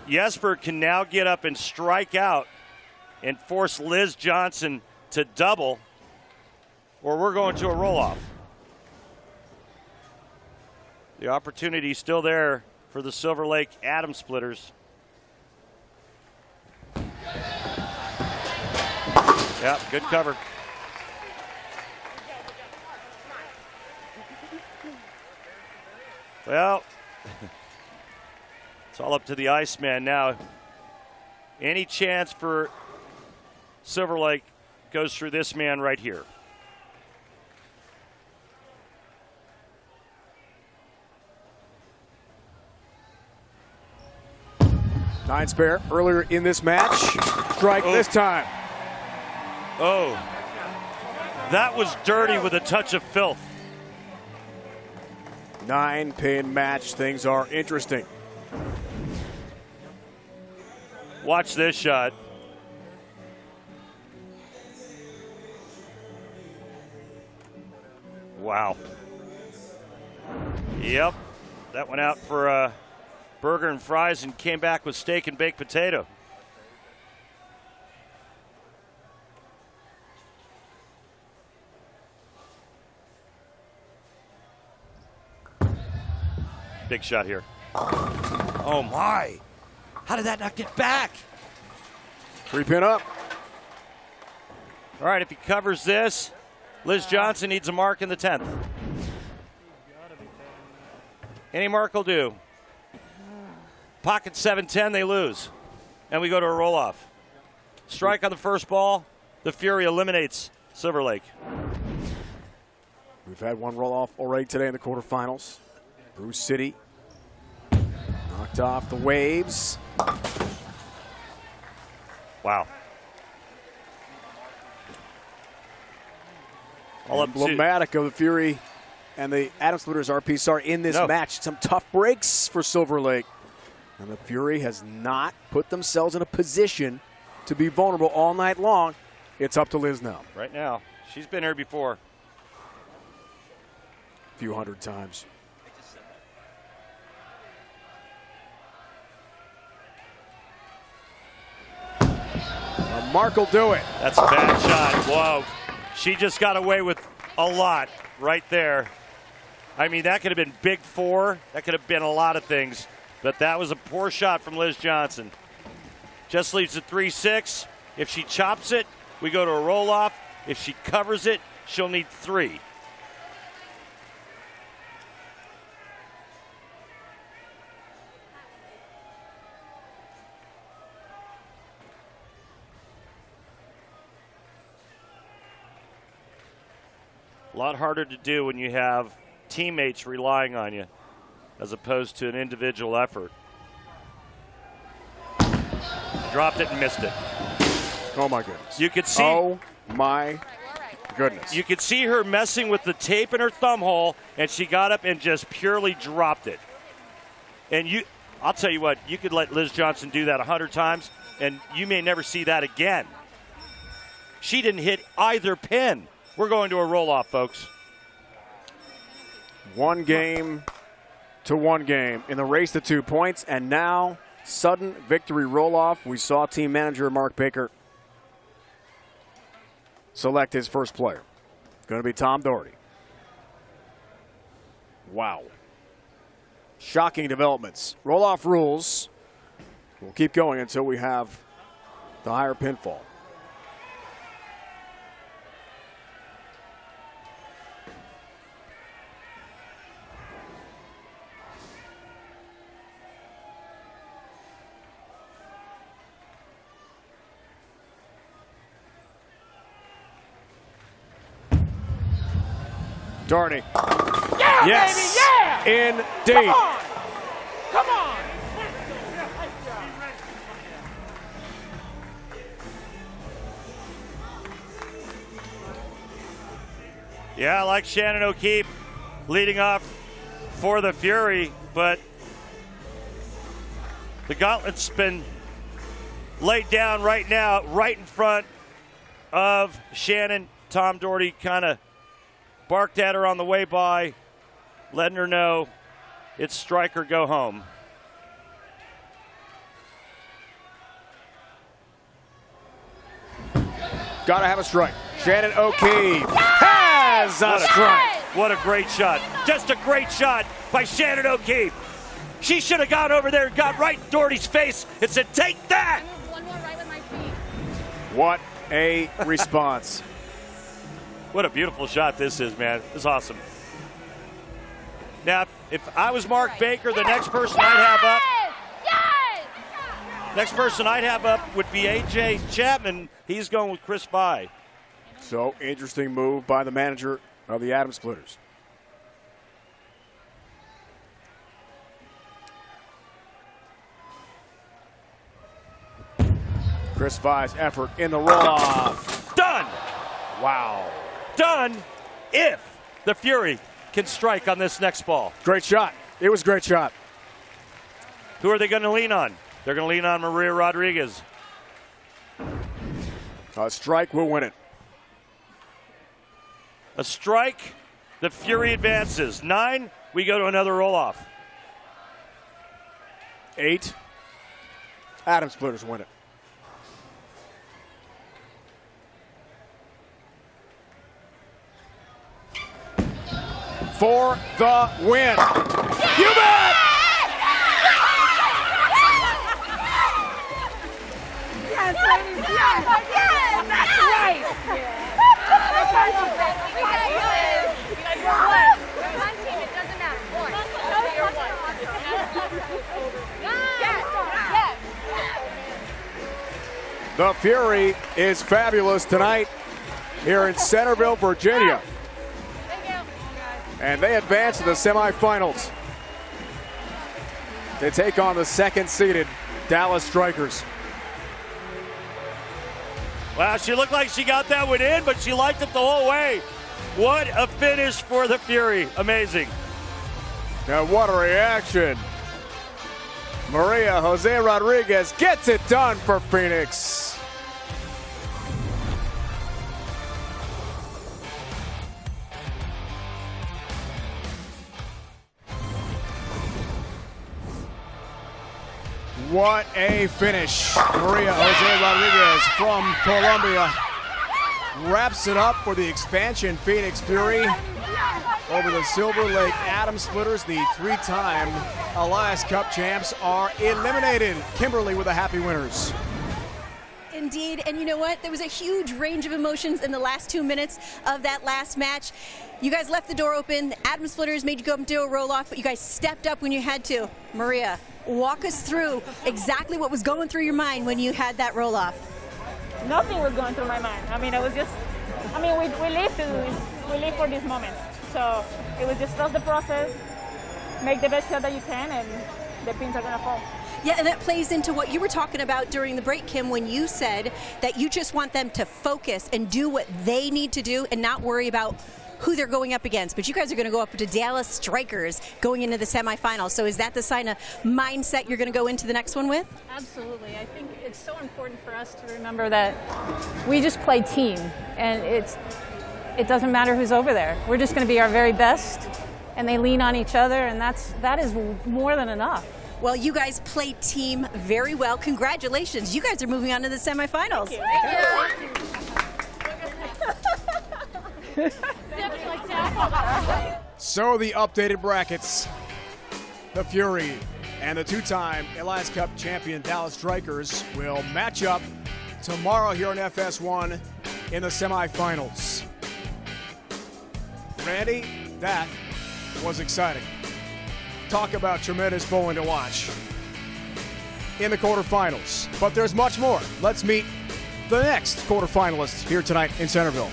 Jesper can now get up and strike out and force Liz Johnson to double, or we're going to a roll-off. The opportunity still there for the Silver Lake Atom Splitters. Yep, good cover. Well, it's all up to the Iceman now. Any chance for Silver Lake goes through this man right here. Nine spare earlier in this match. Strike this time. Oh, that was dirty with a touch of filth. 9-pin match. Things are interesting. Watch this shot. Wow. Yep, that went out for burger and fries and came back with steak and baked potato. Big shot here. Oh my. How did that not get back? 3-pin up. All right, if he covers this, Liz Johnson needs a mark in the 10th. Any mark will do. Pocket 7-10, they lose. And we go to a roll-off. Strike on the first ball. The Fury eliminates Silver Lake. We've had one roll-off already today in the quarterfinals. Bruce City knocked off the Waves. Wow. Emblematic of the Fury and the Adam Splitters RPs are in this match. Some tough breaks for Silver Lake. And the Fury has not put themselves in a position to be vulnerable all night long. It's up to Liz now. Right now. She's been here before. A few hundred times. Mark will do it. That's a bad shot. Whoa. She just got away with a lot right there. I mean, that could have been big four. That could have been a lot of things. But that was a poor shot from Liz Johnson. Just leaves at 3-6. If she chops it, we go to a roll-off. If she covers it, she'll need 3. A lot harder to do when you have teammates relying on you as opposed to an individual effort. Dropped it and missed it. Oh my goodness. You could see. Oh my goodness. You could see her messing with the tape in her thumb hole, and she got up and just purely dropped it. And I'll tell you what, you could let Liz Johnson do that 100 times, and you may never see that again. She didn't hit either pin. We're going to a roll-off, folks. 1 game to 1 game in the race to 2 points, and now sudden victory roll-off. We saw team manager Mark Baker select his first player. Going to be Tom Daugherty. Wow. Shocking developments. Roll-off rules. We'll keep going until we have the higher pinfall. Daugherty. Yeah, yes, baby, yeah! Indeed. Come on! Yeah, I like Shannon O'Keefe leading off for the Fury, but the gauntlet's been laid down right now, right in front of Shannon. Tom Daugherty kind of barked at her on the way by, letting her know it's strike or go home. Got to have a strike. Shannon O'Keefe has a strike. What a great shot. Just a great shot by Shannon O'Keefe. She should have gone over there and got right in Daugherty's face and said, take that. One more right with my feet. What a response. What a beautiful shot this is, man. This is awesome. Now, if I was Mark Baker, the next person I'd have up, next person I'd have up would be A.J. Chapman. He's going with Chris By. So, interesting move by the manager of the Adam Splitters. Chris Vai's effort in the roll-off. Done! Wow. Done if the Fury can strike on this next ball. Great shot. It was a great shot. Who are they going to lean on? They're going to lean on Maria Rodriguez. A strike will win it. A strike, the Fury advances. 9, we go to another roll-off. 8, Adam Splitters win it. For the win. You bet! Yes, ladies, yes. Yes, that's right. It doesn't matter. The Fury is fabulous tonight here in Centerville, Virginia. And they advance to the semifinals. They take on the second-seeded Dallas Strikers. Wow, she looked like she got that one in, but she liked it the whole way. What a finish for the Fury. Amazing. Now what a reaction. Maria Jose Rodriguez gets it done for Phoenix. What a finish. Maria Jose Rodriguez from Colombia wraps it up for the expansion Phoenix Fury over the Silver Lake Adam Splitters. The 3-time Elias Cup champs are eliminated. Kimberly with the happy winners. Indeed, and you know what? There was a huge range of emotions in the last 2 minutes of that last match. You guys left the door open. The Adam Splitters made you go up and do a roll-off, but you guys stepped up when you had to. Maria, walk us through exactly what was going through your mind when you had that roll-off. Nothing was going through my mind. I mean, it was just, I mean, we live for this moment. So it was just trust the process, make the best shot that you can, and the pins are going to fall. Yeah, and that plays into what you were talking about during the break, Kim, when you said that you just want them to focus and do what they need to do and not worry about who they're going up against. But you guys are going to go up to Dallas Strikers going into the semifinals. So is that the kind of mindset you're going to go into the next one with? Absolutely. I think it's so important for us to remember that we just play team, and it doesn't matter who's over there. We're just going to be our very best, and they lean on each other, and that is more than enough. Well, you guys play team very well. Congratulations. You guys are moving on to the semifinals. Thank you. So the updated brackets. The Fury and the 2-time Elias Cup champion Dallas Strikers will match up tomorrow here on FS1 in the semifinals. Randy, that was exciting. Talk about tremendous bowling to watch in the quarterfinals. But there's much more. Let's meet the next quarterfinalists here tonight in Centerville.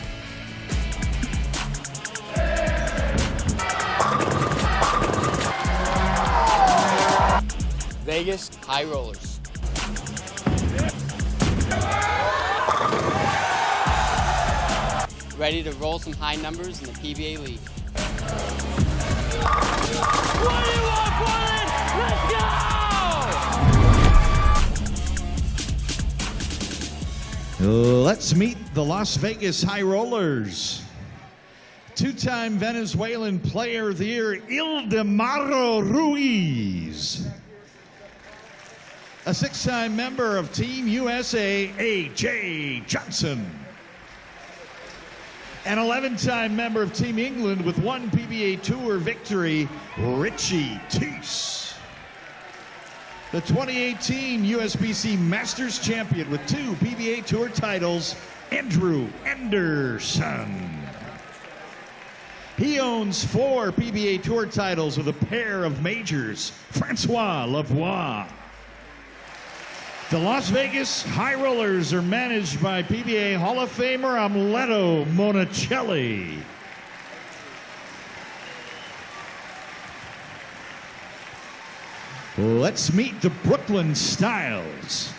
Vegas High Rollers. Ready to roll some high numbers in the PBA League. Let's meet the Las Vegas High Rollers. 2-time Venezuelan Player of the Year, Ildemaro Ruiz. A 6-time member of Team USA, A.J. Johnson. An 11-time member of Team England with 1 PBA Tour victory, Richie Teece. The 2018 USBC Masters champion with 2 PBA Tour titles, Andrew Anderson. He owns 4 PBA Tour titles with a pair of majors, François Lavoie. The Las Vegas High Rollers are managed by PBA Hall of Famer Angelo Monicelli. Let's meet the Brooklyn Styles.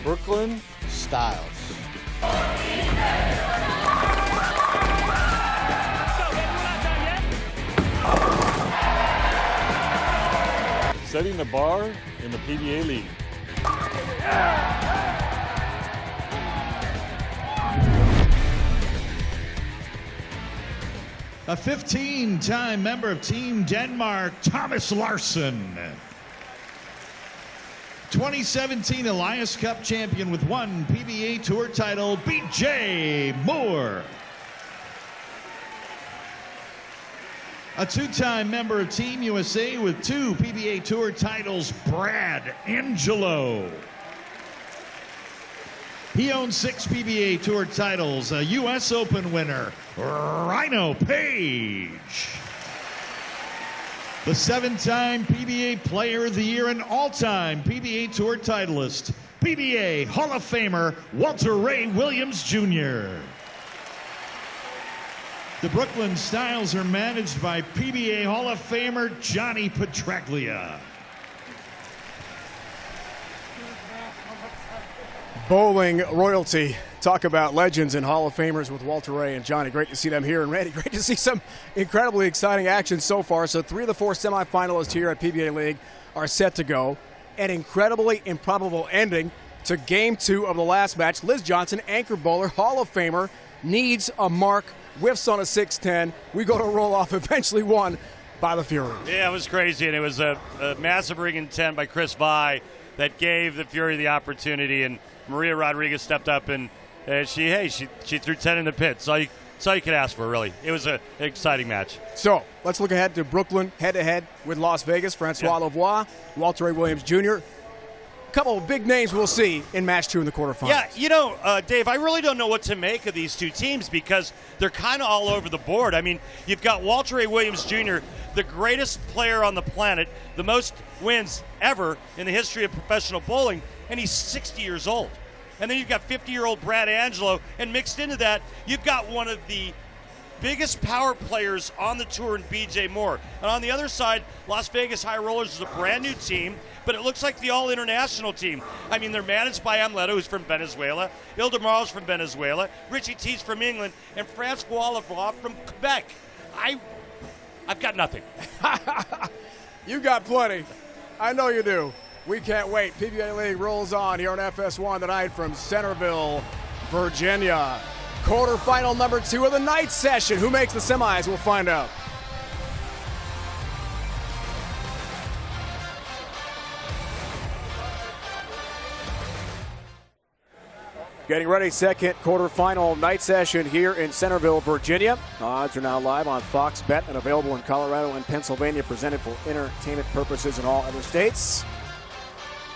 Brooklyn Styles. Setting the bar in the PBA League. A 15-time member of Team Denmark, Thomas Larsen. 2017 Elias Cup champion with 1 PBA Tour title, BJ Moore. A 2-time member of Team USA with 2 PBA Tour titles, Brad Angelo. He owns 6 PBA Tour titles, a U.S. Open winner, Rhino Page. The 7-time PBA Player of the Year and all-time PBA Tour titleist, PBA Hall of Famer, Walter Ray Williams Jr. The Brooklyn Styles are managed by PBA Hall of Famer Johnny Petraglia. Bowling royalty. Talk about legends and Hall of Famers with Walter Ray and Johnny. Great to see them here. And Randy, great to see some incredibly exciting action so far. So 3 of the 4 semifinalists here at PBA League are set to go. An incredibly improbable ending to Game 2 of the last match. Liz Johnson, anchor bowler, Hall of Famer, needs a mark, whiffs on a 6-10. We go to roll off, eventually won by the Fury. Yeah, it was crazy, and it was a massive ring in 10 by Chris Vai that gave the Fury the opportunity, and Maria Rodriguez stepped up and she threw 10 in the pit. That's all you could ask for, really. It was an exciting match. So let's look ahead to Brooklyn, head-to-head with Las Vegas. François Lavoie, Walter Ray Williams Jr. A couple of big names we'll see in match 2 in the quarterfinals. Yeah, you know, Dave, I really don't know what to make of these 2 teams because they're kind of all over the board. I mean, you've got Walter Ray Williams Jr., the greatest player on the planet, the most wins ever in the history of professional bowling, and he's 60 years old. And then you've got 50-year-old Brad Angelo, and mixed into that, you've got one of the biggest power players on the tour in BJ Moore. And on the other side, Las Vegas High Rollers is a brand new team, but it looks like the all-international team. I mean, they're managed by Angelo, who's from Venezuela, Ildemaro's from Venezuela, Richie Teece from England, and François Lavoie from Quebec. I've got nothing. You got plenty. I know you do. We can't wait. PBA League rolls on here on FS1 tonight from Centreville, Virginia. Quarterfinal number 2 of the night session. Who makes the semis? We'll find out. Getting ready, second quarterfinal night session here in Centreville, Virginia. Odds are now live on Fox Bet and available in Colorado and Pennsylvania, presented for entertainment purposes in all other states.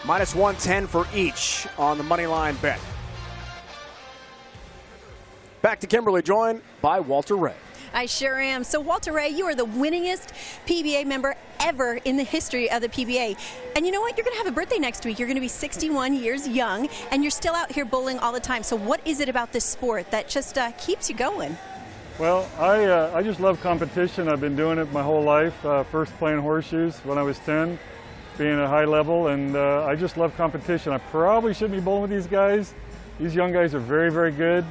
Minus 110 for each on the money line bet. Back to Kimberly, joined by Walter Ray. I sure am. So, Walter Ray, you are the winningest PBA member ever in the history of the PBA. And you know what? You're going to have a birthday next week. You're going to be 61 years young, and you're still out here bowling all the time. So what is it about this sport that just keeps you going? Well, I just love competition. I've been doing it my whole life. First playing horseshoes when I was 10, being at high level, and I just love competition. I probably shouldn't be bowling with these guys. These young guys are very, very good.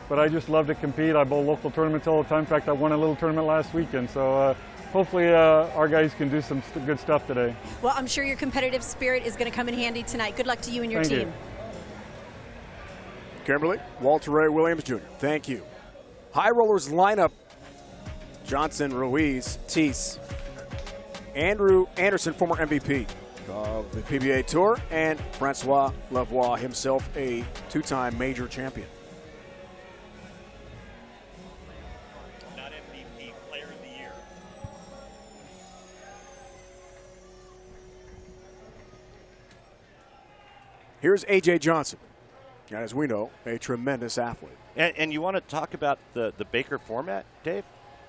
But I just love to compete. I bowl local tournaments all the time. In fact, I won a little tournament last weekend. So hopefully our guys can do some good stuff today. Well, I'm sure your competitive spirit is going to come in handy tonight. Good luck to you and your Thank team. You. Kimberly, Walter Ray Williams Jr., thank you. High Rollers lineup: Johnson, Ruiz, Teece, Andrew Anderson, former MVP of the PBA Tour, and François Lavoie, himself a 2-time major champion. Here's A.J. Johnson, and as we know, a tremendous athlete. And you want to talk about the Baker format, Dave?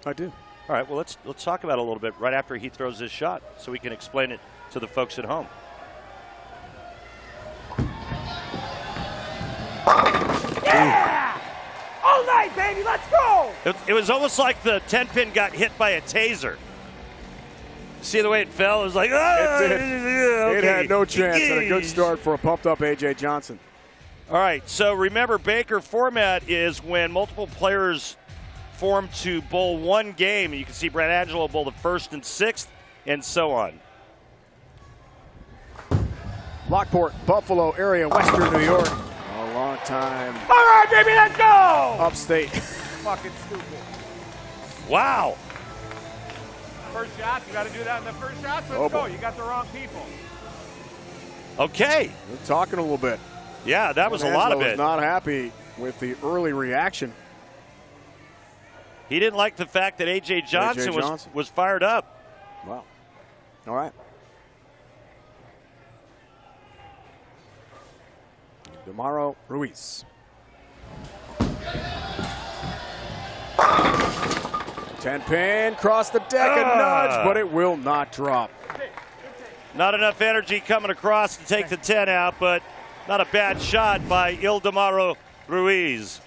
I do. All right, well, let's talk about it a little bit right after he throws his shot so we can explain it to the folks at home. Yeah! All night, baby, let's go! It was almost like the 10-pin got hit by a taser. See the way it fell? It was like, oh, it did. Okay. It had no chance, and a good start for a pumped-up A.J. Johnson. All right, so remember, Baker format is when multiple players form to bowl one game. You can see Brad Angelo bowl the first and sixth, and so on. Lockport, Buffalo area, Western New York. A long time. All right, baby, let's go! Upstate. Fucking stupid. Wow. First shot, you got to do that in the first shot. Let's Oh, go. boy. You got the wrong people. Okay. We're talking a little bit. Yeah, that was a lot of Angelo it. was not happy with the early reaction. He didn't like the fact that A.J. Johnson was fired up. Wow. All right. Ildemaro, Ruiz. 10-pin, cross the deck, a nudge, but it will not drop. Not enough energy coming across to take the 10 out, but not a bad shot by Ildemaro Ruiz.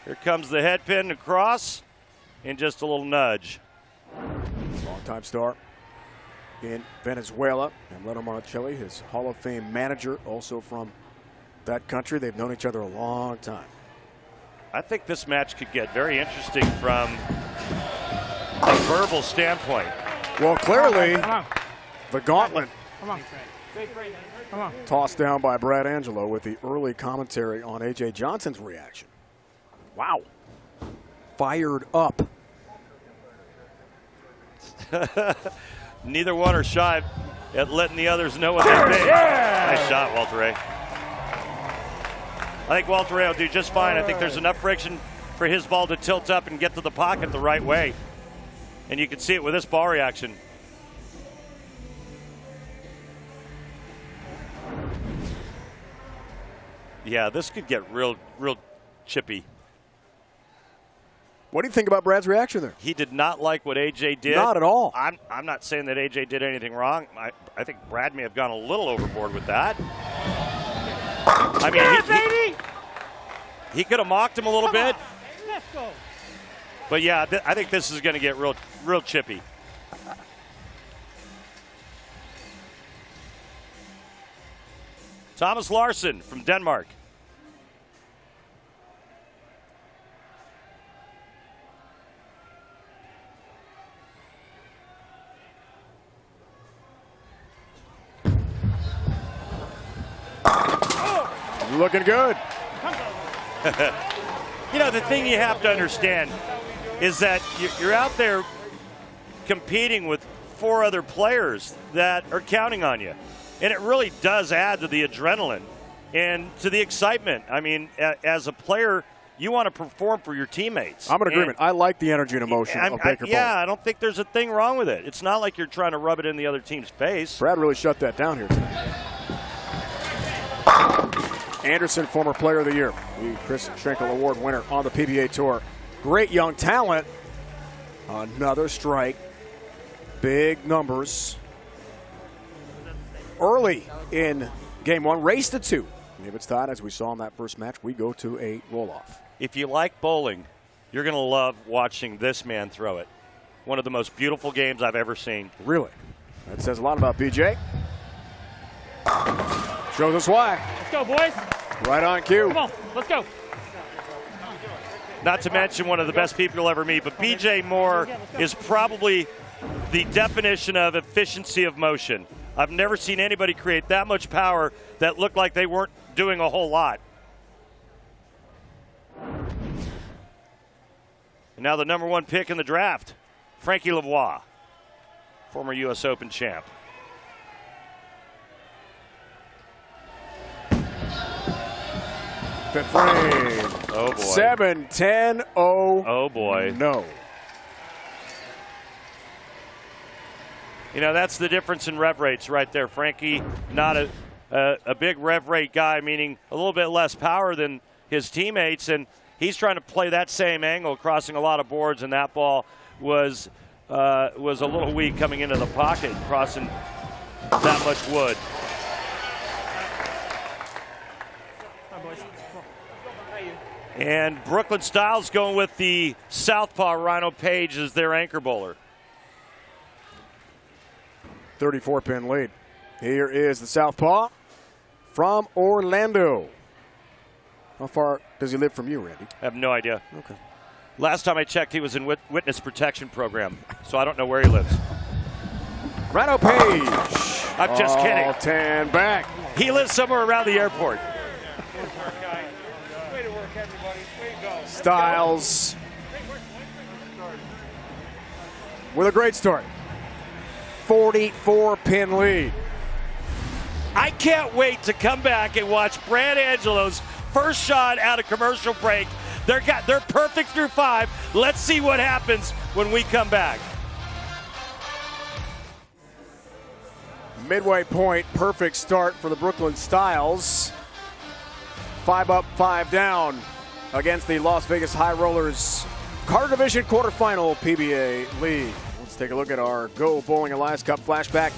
Here comes the head pin across, and just a little nudge. Long-time star in Venezuela, and Leno Monticelli, his Hall of Fame manager, also from that country. They've known each other a long time. I think this match could get very interesting from a verbal standpoint. Well, clearly, the gauntlet Come on. Come on. tossed down by Brad Angelo with the early commentary on A.J. Johnson's reaction. Wow. Fired up. Neither one are shy at letting the others know what they think. Yeah! Nice shot, Walter Ray. I think Walter Ray will do just fine. I think there's enough friction for his ball to tilt up and get to the pocket the right way. And you can see it with this ball reaction. Yeah, this could get real chippy. What do you think about Brad's reaction there? He did not like what AJ did. Not at all. I'm not saying that AJ did anything wrong. I think Brad may have gone a little overboard with that. I mean, he could have mocked him a little bit. Let's go. But yeah, I think this is going to get real chippy. Thomas Larsen from Denmark. Looking good. You know, the thing you have to understand is that you're out there competing with 4 other players that are counting on you. And it really does add to the adrenaline and to the excitement. I mean, as a player, you want to perform for your teammates. I'm in agreement. I like the energy and emotion of Baker Bowling. Yeah, I don't think there's a thing wrong with it. It's not like you're trying to rub it in the other team's face. Brad really shut that down here tonight. Anderson, former player of the year, the Chris Schenkel Award winner on the PBA Tour. Great young talent. Another strike. Big numbers. Early in game 1, race to 2. And if it's tied, as we saw in that first match, we go to a roll-off. If you like bowling, you're going to love watching this man throw it. One of the most beautiful games I've ever seen. Really? That says a lot about BJ. Shows us why. Let's go, boys. Right on cue. Come on, let's go. Not to mention one of the best people you'll ever meet, but BJ Moore is probably the definition of efficiency of motion. I've never seen anybody create that much power that looked like they weren't doing a whole lot. And now the number 1 pick in the draft, Frankie Lavoie, former U.S. Open champ. Fifth frame. Oh, boy. 7-10-0. Oh, boy. No. You know, that's the difference in rev rates right there. Frankie, not a big rev rate guy, meaning a little bit less power than his teammates, and he's trying to play that same angle, crossing a lot of boards, and that ball was a little weak coming into the pocket, crossing that much wood. And Brooklyn Styles going with the southpaw Rhino Page as their anchor bowler. 34-pin lead. Here is the southpaw from Orlando. How far does he live from you, Randy? I have no idea. Okay. Last time I checked, he was in witness protection program, so I don't know where he lives. Rhino Page. I'm just kidding. All 10 back. He lives somewhere around the airport. Styles with a great start. 44-pin lead. I can't wait to come back and watch Brad Angelo's first shot out of commercial break. They're perfect through 5. Let's see what happens when we come back. Midway point, perfect start for the Brooklyn Styles. 5 up, 5 down against the Las Vegas High Rollers Carter Division quarterfinal PBA League. Let's take a look at our Go Bowling Alliance Cup flashback.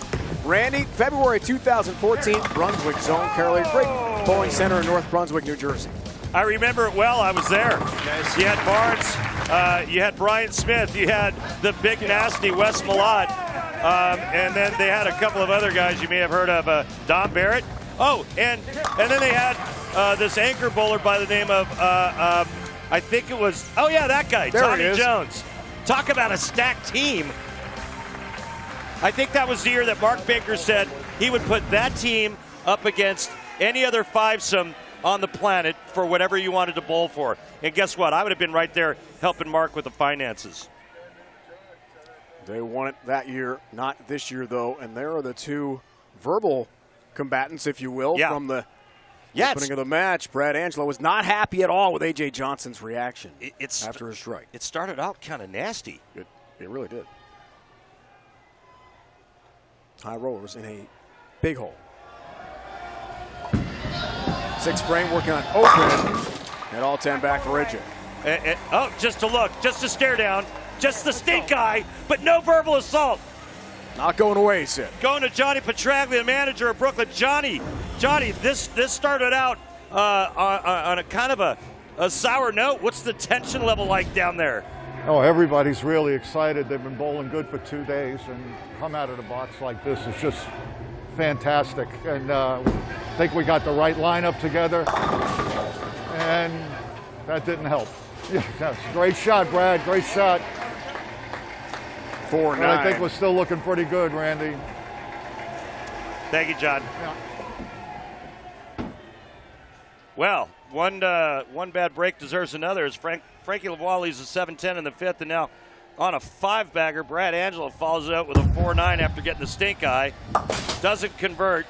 Randy, February 2014, Brunswick Zone, Caroline, great bowling center in North Brunswick, New Jersey. I remember it well. I was there. You had Barnes, you had Brian Smith, you had the big nasty Wes Malott, and then they had a couple of other guys you may have heard of, Don Barrett. Oh, and then they had this anchor bowler by the name of, I think it was, oh yeah, that guy, there Tommy Jones. Talk about a stacked team. I think that was the year that Mark Baker said he would put that team up against any other fivesome on the planet for whatever you wanted to bowl for. And guess what? I would have been right there helping Mark with the finances. They won it that year, not this year though, and there are the two verbal combatants, if you will, from the opening of the match. Brad Angelo was not happy at all with A.J. Johnson's reaction after his strike. It started out kind of nasty. It really did. High rollers in a big hole. 6 frame working on open, and all 10 back for Richie. Oh, just to look, just to stare down, just the stink eye, but no verbal assault. Not going away, Sid. Going to Johnny Petraglia, the manager of Brooklyn. Johnny, this started out on a kind of a sour note. What's the tension level like down there? Oh, everybody's really excited. They've been bowling good for 2 days, and come out of the box like this is just fantastic. And I think we got the right lineup together, and that didn't help. Yeah, that's a great shot, Brad. Great shot. 4-9. But I think we're still looking pretty good, Randy. Thank you, John. Yeah. Well, one bad break deserves another. As Frankie Lavoie leads a 7-10 in the 5th, and now on a 5-bagger, Brad Angelo follows it up with a 4-9 after getting the stink eye. Doesn't convert,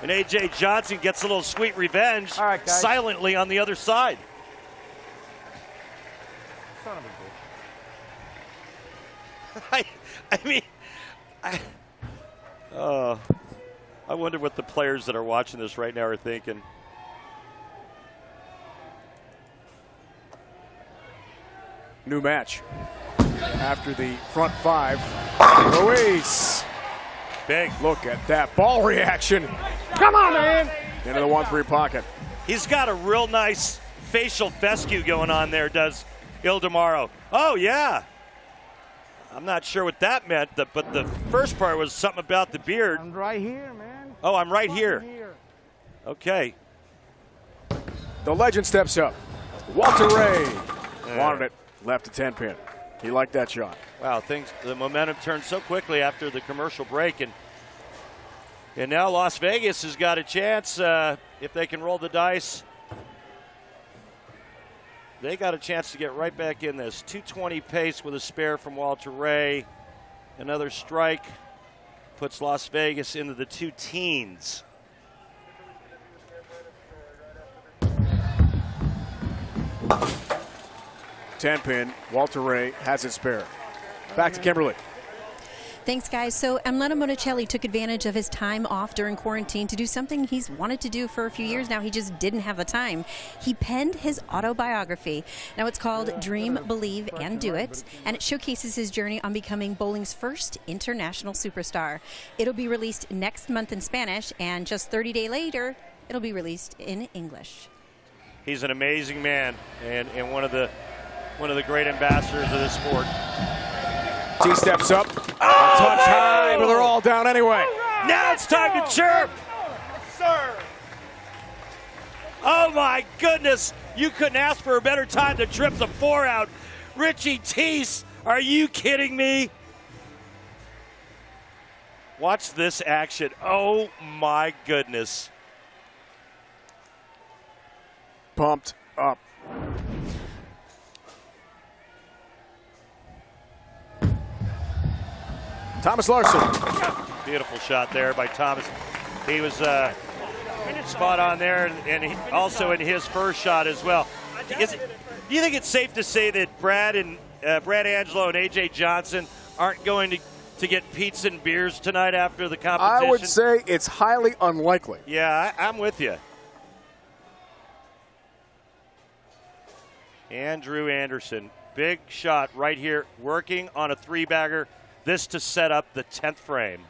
and A.J. Johnson gets a little sweet revenge silently on the other side. Son of a bitch. I wonder what the players that are watching this right now are thinking. New match. After the front 5, Ruiz. Big. Look at that ball reaction. Come on, man. Into the 1-3 pocket. He's got a real nice facial fescue going on there, does Ildemaro. Oh, yeah. I'm not sure what that meant, but the first part was something about the beard. I'm right here, man. Oh, I'm right here. Okay. The legend steps up. Walter Ray wanted it. Left to 10-pin. He liked that shot. Wow, the momentum turned so quickly after the commercial break, and now Las Vegas has got a chance if they can roll the dice. They got a chance to get right back in this. 220 pace with a spare from Walter Ray. Another strike puts Las Vegas into the 2 teens. Ten-pin. Walter Ray has his spare. Back to Kimberly. Thanks, guys. So Angelo Monticelli took advantage of his time off during quarantine to do something he's wanted to do for a few years now. He just didn't have the time. He penned his autobiography. Now it's called Dream, Believe, and Do It, and it showcases his journey on becoming bowling's first international superstar. It'll be released next month in Spanish, and just 30 days later, it'll be released in English. He's an amazing man and one of the great ambassadors of this sport. Teece steps up. Touch high, but they're all down anyway. Now it's time to chirp. Sir. Oh my goodness. You couldn't ask for a better time to trip the 4 out. Richie Teece, are you kidding me? Watch this action. Oh my goodness. Pumped up. Thomas Larsen. Beautiful shot there by Thomas. He was spot on there, and he also in his first shot as well. Do you think it's safe to say that Brad Angelo and AJ Johnson aren't going to get pizza and beers tonight after the competition? I would say it's highly unlikely. Yeah, I'm with you. Andrew Anderson, big shot right here, working on a 3-bagger. This to set up the 10th frame.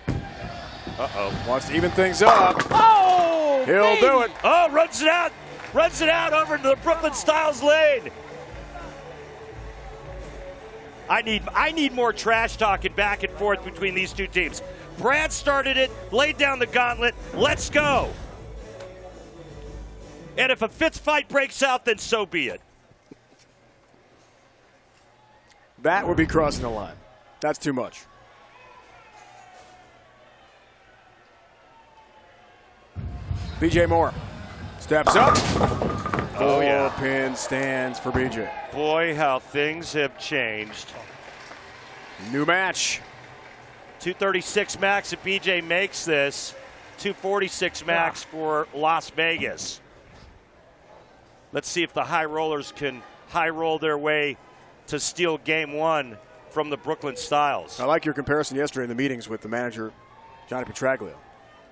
Uh-oh. Wants to even things up. Oh! He'll baby. do it. Oh, runs it out. Runs it out over to the Brooklyn Styles lane. I need more trash talking back and forth between these two teams. Brad started it, laid down the gauntlet. Let's go. And if a fifth fight breaks out, then so be it. That would be crossing the line. That's too much. BJ Moore steps up. Oh, yeah. 4-pin stands for BJ. Boy, how things have changed. New match. 236 max if BJ makes this. 246 max for Las Vegas. Let's see if the high rollers can high roll their way to steal game 1 from the Brooklyn Styles. I like your comparison yesterday in the meetings with the manager, Johnny Petraglio.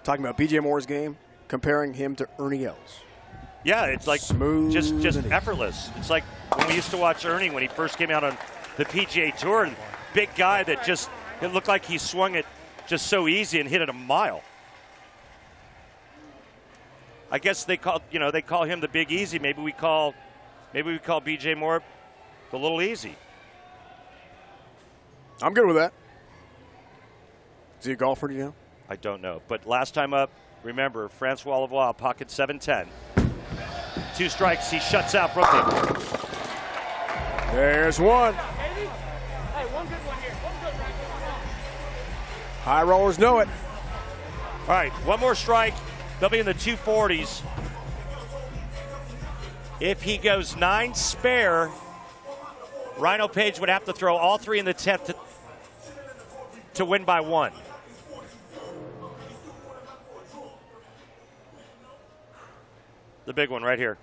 Talking about BJ Moore's game, comparing him to Ernie Els. Yeah, it's like smooth, just effortless. It's like when we used to watch Ernie when he first came out on the PGA Tour. Big guy that just, it looked like he swung it just so easy and hit it a mile. I guess they call him the Big Easy. Maybe we call BJ Moore the Little Easy. I'm good with that. Is he a golfer, do you know? I don't know. But last time up, remember, François Lavoie, pocket 7-10. 2 strikes, he shuts out Brooklyn. There's one. High rollers know it. All right, one more strike. They'll be in the 240s. If he goes 9 spare, Rhino Page would have to throw all 3 in the 10th to win by 1. The big one right here.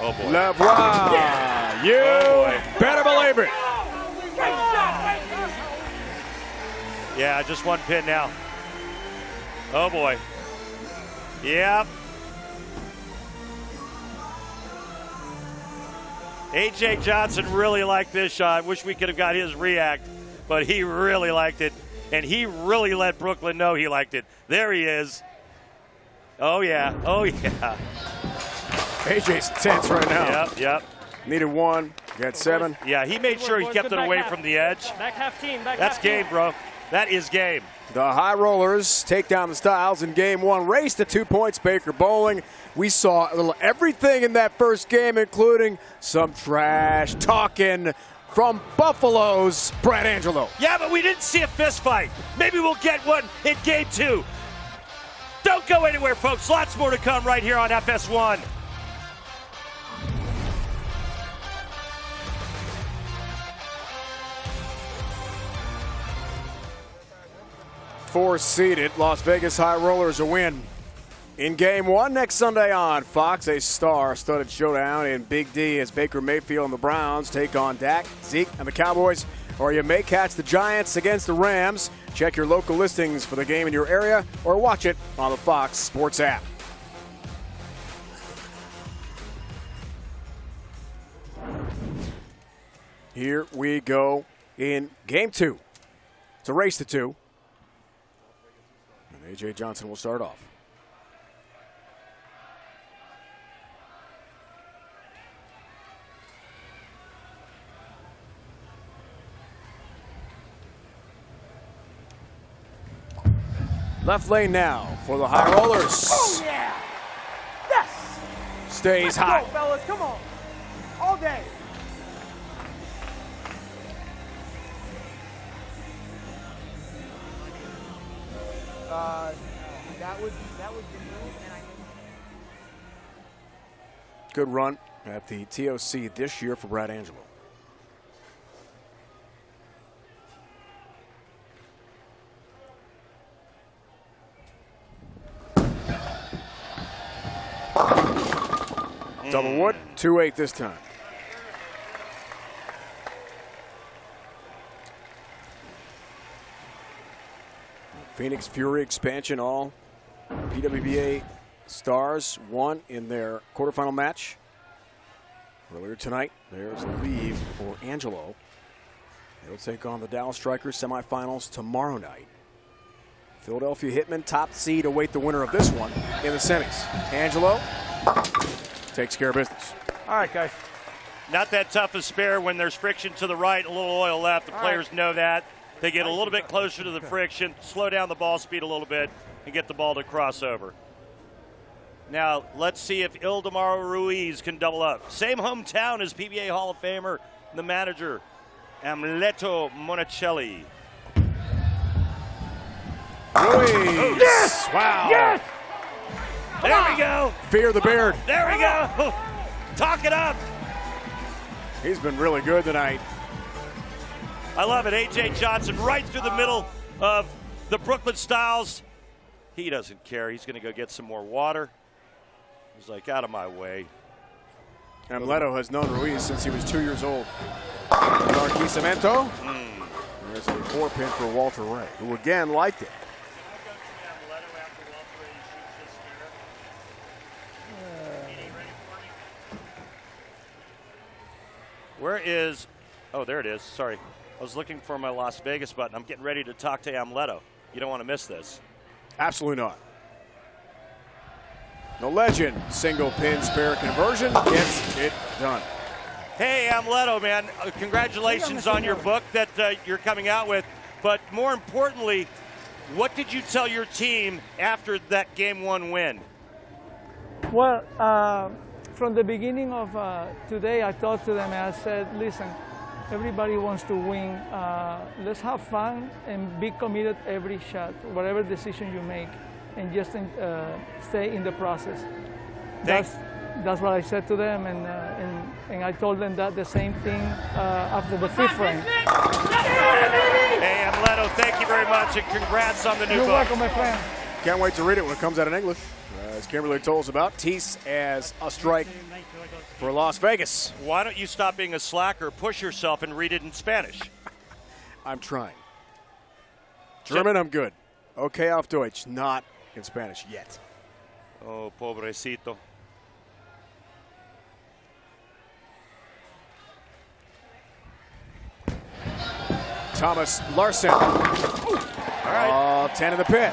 Oh boy. Lavoie. Yeah. You better believe it. Yeah, just 1 pin now. Oh boy. Yep. AJ Johnson really liked this shot. Wish we could have got his react, but he really liked it. And he really let Brooklyn know he liked it. There he is. Oh yeah, oh yeah. AJ's tense right now. Yep. Needed 1, got 7. Yeah, he made sure he kept it away from the edge. Back half team. That's game, bro. That is game. The high rollers take down the Styles in game 1. Race to 2 points, Baker Bowling. We saw a little everything in that first game, including some trash talking from Buffalo's Brad Angelo. Yeah, but we didn't see a fist fight. Maybe we'll get one in game 2. Don't go anywhere, folks. Lots more to come right here on FS1. 4 seeded Las Vegas High Rollers a win. In game 1 next Sunday on Fox, a star-studded showdown in Big D as Baker Mayfield and the Browns take on Dak, Zeke, and the Cowboys. Or you may catch the Giants against the Rams. Check your local listings for the game in your area or watch it on the Fox Sports app. Here we go in game 2. It's a race to 2. And A.J. Johnson will start off. Left lane now for the High Rollers. Oh, yeah. Yes. Stays high. Go, fellas. Come on. All day. That was the move, and I Good run at the TOC this year for Brad Angelo. Double wood, 2-8 this time. Phoenix Fury expansion, all PWBA stars won in their quarterfinal match earlier tonight. There's a lead for Angelo. They'll take on the Dallas Strikers semifinals tomorrow night. Philadelphia Hitmen, top seed, await the winner of this one in the semis. Angelo takes care of business. All right, guys. Not that tough a spare when there's friction to the right, a little oil left. The players know that. They get a little bit closer to the friction, slow down the ball speed a little bit, and get the ball to cross over. Now, let's see if Ildemaro Ruiz can double up. Same hometown as PBA Hall of Famer, the manager, Angelo Monicelli. Ruiz! Yes! Wow! Yes! There we go! Fear the beard. There we go! Talk it up! He's been really good tonight. I love it. A.J. Johnson right through the middle of the Brooklyn Styles. He doesn't care. He's going to go get some more water. He's like, out of my way. And Leto has known Ruiz since he was 2 years old. Marquisamiento. There's a 4-pin for Walter Ray, who again liked it. Where is, oh, there it is. Sorry. I was looking for my Las Vegas button. I'm getting ready to talk to Angelo. You don't want to miss this. Absolutely not. The legend single pin spare conversion gets it done. Hey, Angelo, man, congratulations on your book that you're coming out with. But more importantly, what did you tell your team after that Game 1 win? Well, from the beginning of today, I talked to them and I said, listen, everybody wants to win. Let's have fun and be committed every shot, whatever decision you make, and just stay in the process. That's what I said to them, and I told them that the same thing after the 5th frame. Hey, Angelo, thank you very much, and congrats on the new book. You're welcome, my friend. Can't wait to read it when it comes out in English. As Kimberly told us about, Teece as a strike for Las Vegas. Why don't you stop being a slacker, push yourself, and read it in Spanish? I'm trying. German, I'm good. Okay, auf Deutsch, not in Spanish yet. Oh, pobrecito. Thomas Larsen. All right. 10 in the pit.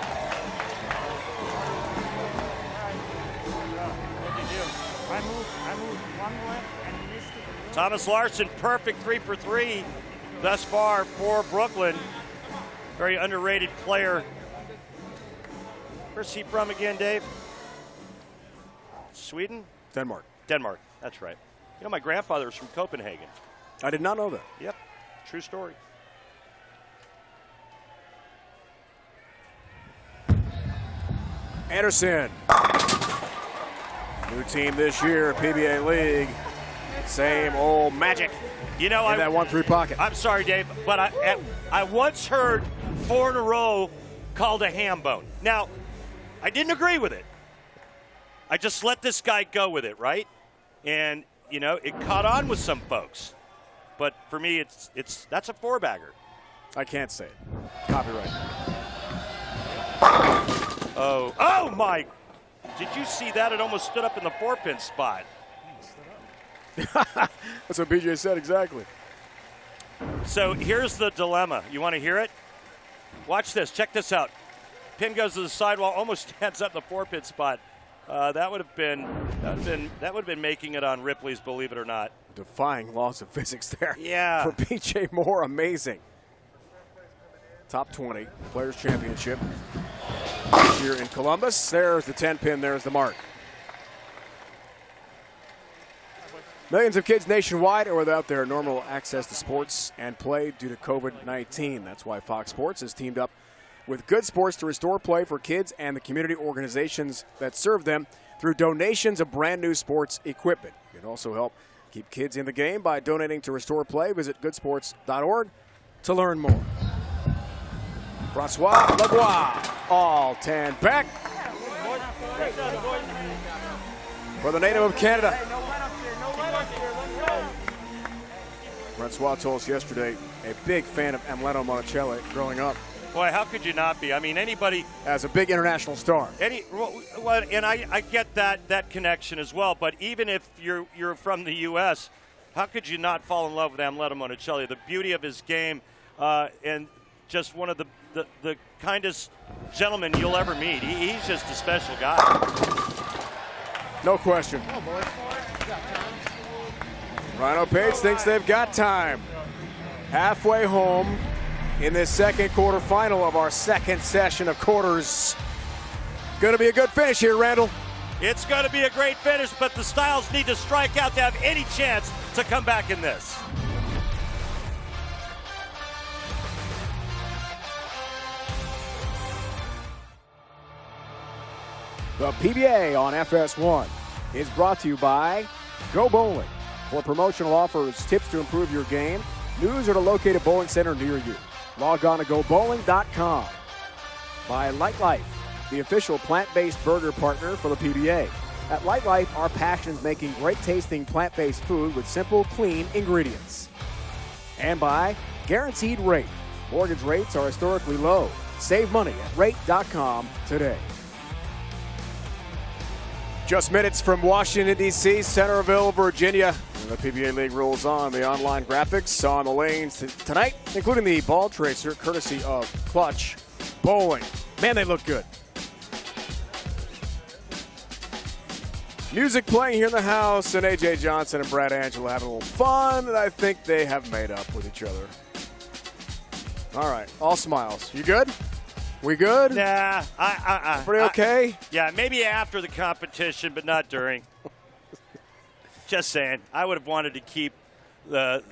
Thomas Larsen, perfect 3 for 3 thus far for Brooklyn. Very underrated player. Where's he from again, Dave? Sweden? Denmark. Denmark, that's right. You know, my grandfather was from Copenhagen. I did not know that. Yep, true story. Anderson. New team this year, PBA League. Same old magic. You know, in that 1-3 pocket. I'm sorry, Dave, but I once heard 4 in a row called a ham bone. Now, I didn't agree with it. I just let this guy go with it, right? And, you know, it caught on with some folks. But for me, that's a four-bagger. I can't say it. Copyright. Oh my. Did you see that? It almost stood up in the 4-pin spot. That's what BJ said exactly. So here's the dilemma. You want to hear it? Watch this. Check this out. Pin goes to the sidewall, almost stands up in the 4-pin spot. That would have been making it on Ripley's, believe it or not. Defying laws of physics there. Yeah. For BJ Moore, amazing. Top 20 Players Championship here in Columbus. There's the 10-pin. There's the mark. Millions of kids nationwide are without their normal access to sports and play due to COVID-19. That's why Fox Sports has teamed up with Good Sports to restore play for kids and the community organizations that serve them through donations of brand new sports equipment. You can also help keep kids in the game by donating to restore play. Visit goodsports.org to learn more. François, Lavoie, all 10 back for the native of Canada. François told us yesterday, a big fan of Angelo Monticelli growing up. Boy, how could you not be? I mean, anybody as a big international star. And I get that connection as well. But even if you're from the U.S., how could you not fall in love with Angelo Monticelli? The beauty of his game, and just one of the kindest gentlemen you'll ever meet. He's just a special guy. No question. Oh, boy. Rhino Page thinks they've got time. Halfway home in this second quarterfinal of our second session of quarters. Going to be a good finish here, Randall. It's going to be a great finish, but the Styles need to strike out to have any chance to come back in this. The PBA on FS1 is brought to you by Go Bowling. For promotional offers, tips to improve your game, news or to locate a bowling center near you. Log on to gobowling.com. By Light Life, the official plant-based burger partner for the PBA. At Light Life, our passion is making great-tasting plant-based food with simple, clean ingredients. And by Guaranteed Rate. Mortgage rates are historically low. Save money at rate.com today. Just minutes from Washington, D.C., Centerville, Virginia. And the PBA League rolls on. The online graphics on the lanes tonight, including the ball tracer, courtesy of Clutch Bowling. Man, they look good. Music playing here in the house, and A.J. Johnson and Brad Angelo having a little fun that I think they have made up with each other. All right, all smiles. You good? We good? Nah. Pretty okay? Yeah, maybe after the competition, but not during. Just saying. I would have wanted to keep the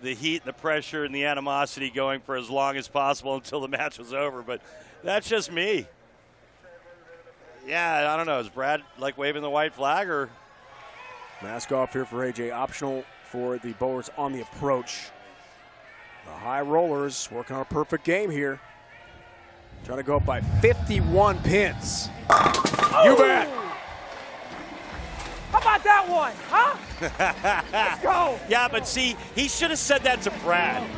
heat and the pressure and the animosity going for as long as possible until the match was over, but that's just me. Yeah, I don't know. Is Brad like waving the white flag or? Mask off here for AJ. Optional for the bowlers on the approach. The high rollers working on a perfect game here. Trying to go up by 51 pins. Oh! You bet. How about that one, huh? Let's go. Yeah, but see, he should have said that to Brad.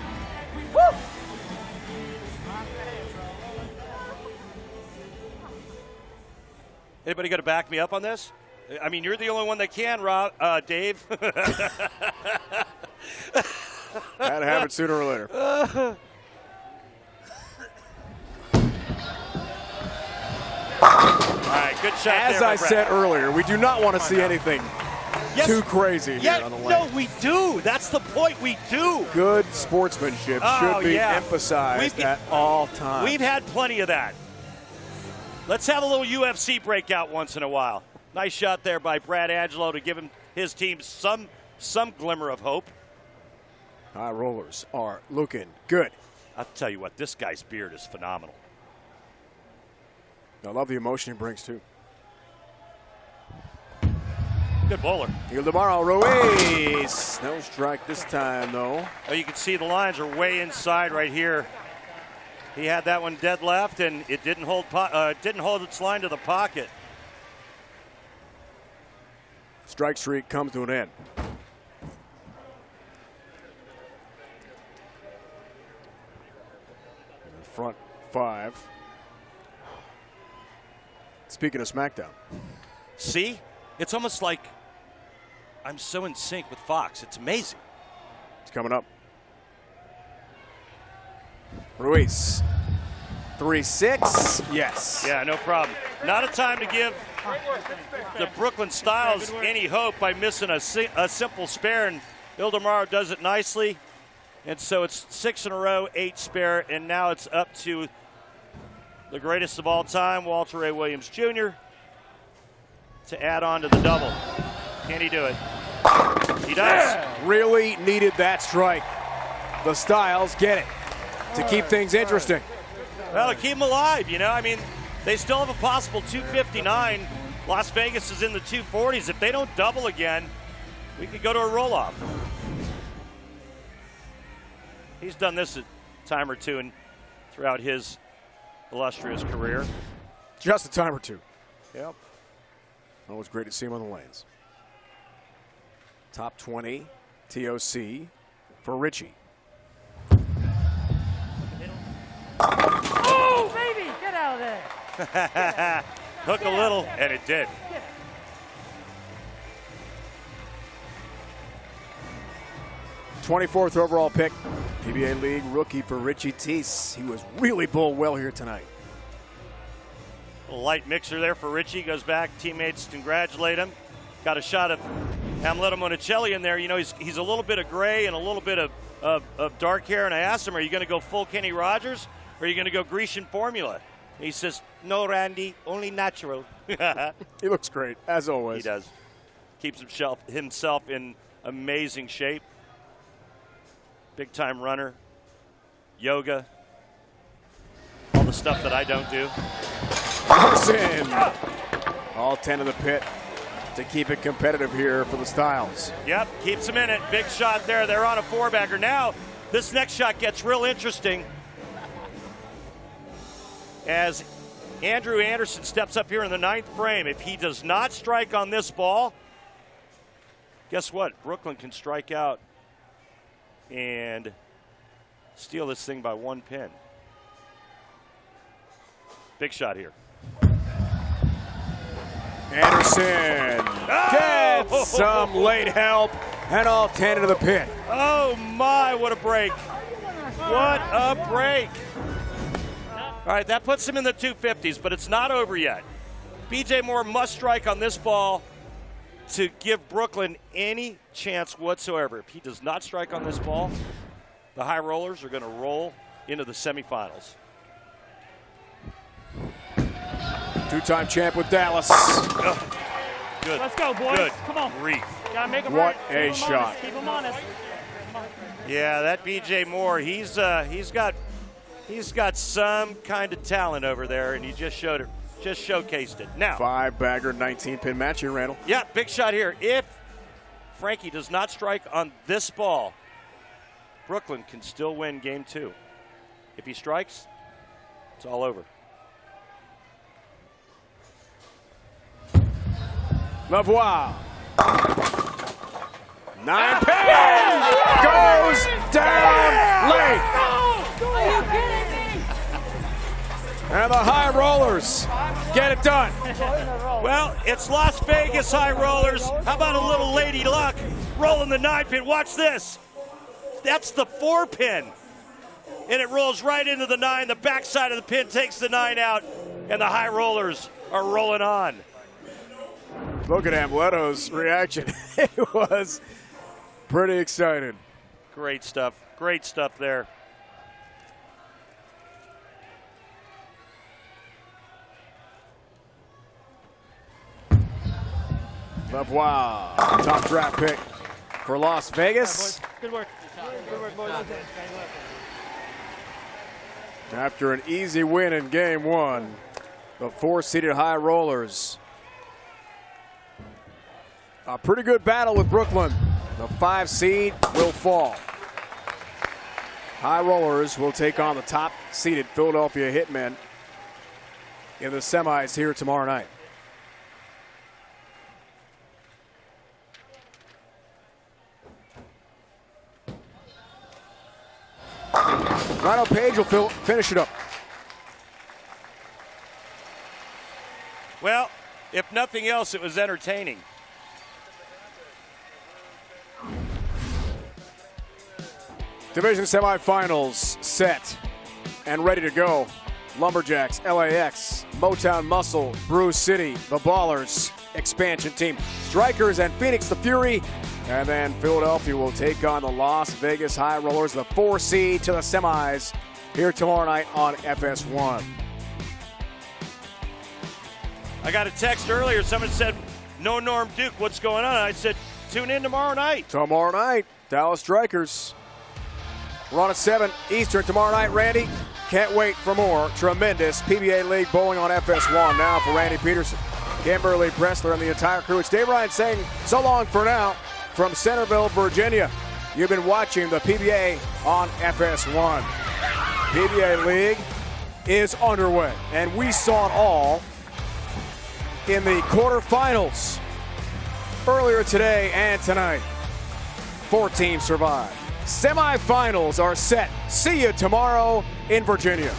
Woo! Anybody going to back me up on this? I mean, you're the only one that can, Dave. Had to have it sooner or later. All right, good shot. As there, I said earlier, we do not want to see anything too crazy here on the lane. No, we do. That's the point. We do. Good sportsmanship should be emphasized at all times. We've had plenty of that. Let's have a little UFC breakout once in a while. Nice shot there by Brad Angelo to give him his team some glimmer of hope. High rollers are looking good. I'll tell you what, this guy's beard is phenomenal. I love the emotion he brings, too. Good bowler. Ildemaro, Ruiz. No strike this time, though. Oh, you can see the lines are way inside right here. He had that one dead left, and it didn't hold its line to the pocket. Strike streak comes to an end. Front 5. Speaking of SmackDown. See? It's almost like I'm so in sync with Fox. It's amazing. It's coming up. Ruiz. 3-6. Yes. Yeah, no problem. Not a time to give the Brooklyn Styles any hope by missing a simple spare, and Ildemaro does it nicely. And so it's 6 in a row, 8 spare, and now it's up to the greatest of all time, Walter Ray Williams Jr., to add on to the double. Can he do it? He does. Really needed that strike. The Styles get it to keep things interesting. Well, to keep them alive, you know. I mean, they still have a possible 259. Las Vegas is in the 240s. If they don't double again, we could go to a roll-off. He's done this a time or two throughout his illustrious career. Just a time or two. Yep. Always great to see him on the lanes. Top 20 TOC for Richie. Oh, baby, get out of there. Hook a little, and it did. 24th overall pick, PBA League rookie for Richie Teece. He was really bowled well here tonight. A light mixer there for Richie. Goes back, teammates congratulate him. Got a shot of Angelo Monicelli in there. You know, he's a little bit of gray and a little bit of dark hair, and I asked him, are you going to go full Kenny Rogers, or are you going to go Grecian formula? He says, no, Randy, only natural. He looks great, as always. He does. Keeps himself in amazing shape. Big-time runner, yoga, all the stuff that I don't do. Larsen! All 10 in the pit to keep it competitive here for the Styles. Yep, keeps them in it. Big shot there. They're on a 4-bagger. Now, this next shot gets real interesting as Andrew Anderson steps up here in the 9th frame. If he does not strike on this ball, guess what? Brooklyn can strike out and steal this thing by 1 pin. Big shot here. Anderson gets some late help, and all 10 into the pit. Oh my, what a break. What a break. All right, that puts him in the 250s, but it's not over yet. BJ Moore must strike on this ball to give Brooklyn any chance whatsoever. If he does not strike on this ball, the High Rollers are going to roll into the semifinals. Two-time champ with Dallas. Oh, good. Let's go, boys. Good. Come on. Grief. Gotta make him What right. a shot. Keep him honest. Yeah, that BJ Moore, he's got some kind of talent over there, and he just showcased it. Now, 5-bagger, 19-pin match here, Randall. Yeah, big shot here. If Frankie does not strike on this ball, Brooklyn can still win game 2. If he strikes, it's all over. Lavoie. 9 pin goes down late. Are you kidding me? And the High Rollers get it done. Well, it's Las Vegas High Rollers. How about a little Lady Luck rolling the 9 pin? Watch this. That's the 4 pin. And it rolls right into the 9. The backside of the pin takes the 9 out, and the High Rollers are rolling on. Look at Amleto's reaction. It was pretty excited. Great stuff. Great stuff there. Lavoie, top draft pick for Las Vegas. Good work. Good work, boys. After an easy win in game 1, the 4-seeded High Rollers. A pretty good battle with Brooklyn. The 5 seed will fall. High Rollers will take on the top-seeded Philadelphia Hitmen in the semis here tomorrow night. Rhino Page will finish it up. Well, if nothing else, it was entertaining. Division semifinals set and ready to go. Lumberjacks, LAX, Motown Muscle, Brew City, the Ballers, expansion team, Strikers and Phoenix the Fury. And then Philadelphia will take on the Las Vegas High Rollers, the 4 seed to the semis here tomorrow night on FS1. I got a text earlier. Someone said, no Norm Duke, what's going on? I said, tune in tomorrow night. Tomorrow night, Dallas Strikers. We're on at 7 Eastern tomorrow night, Randy. Can't wait for more tremendous PBA League bowling on FS1. Now for Randy Peterson, Kimberly Bressler, and the entire crew. It's Dave Ryan saying so long for now from Centerville, Virginia. You've been watching the PBA on FS1. PBA League is underway, and we saw it all in the quarterfinals earlier today and tonight. 4 teams survived. Semifinals are set. See you tomorrow in Virginia.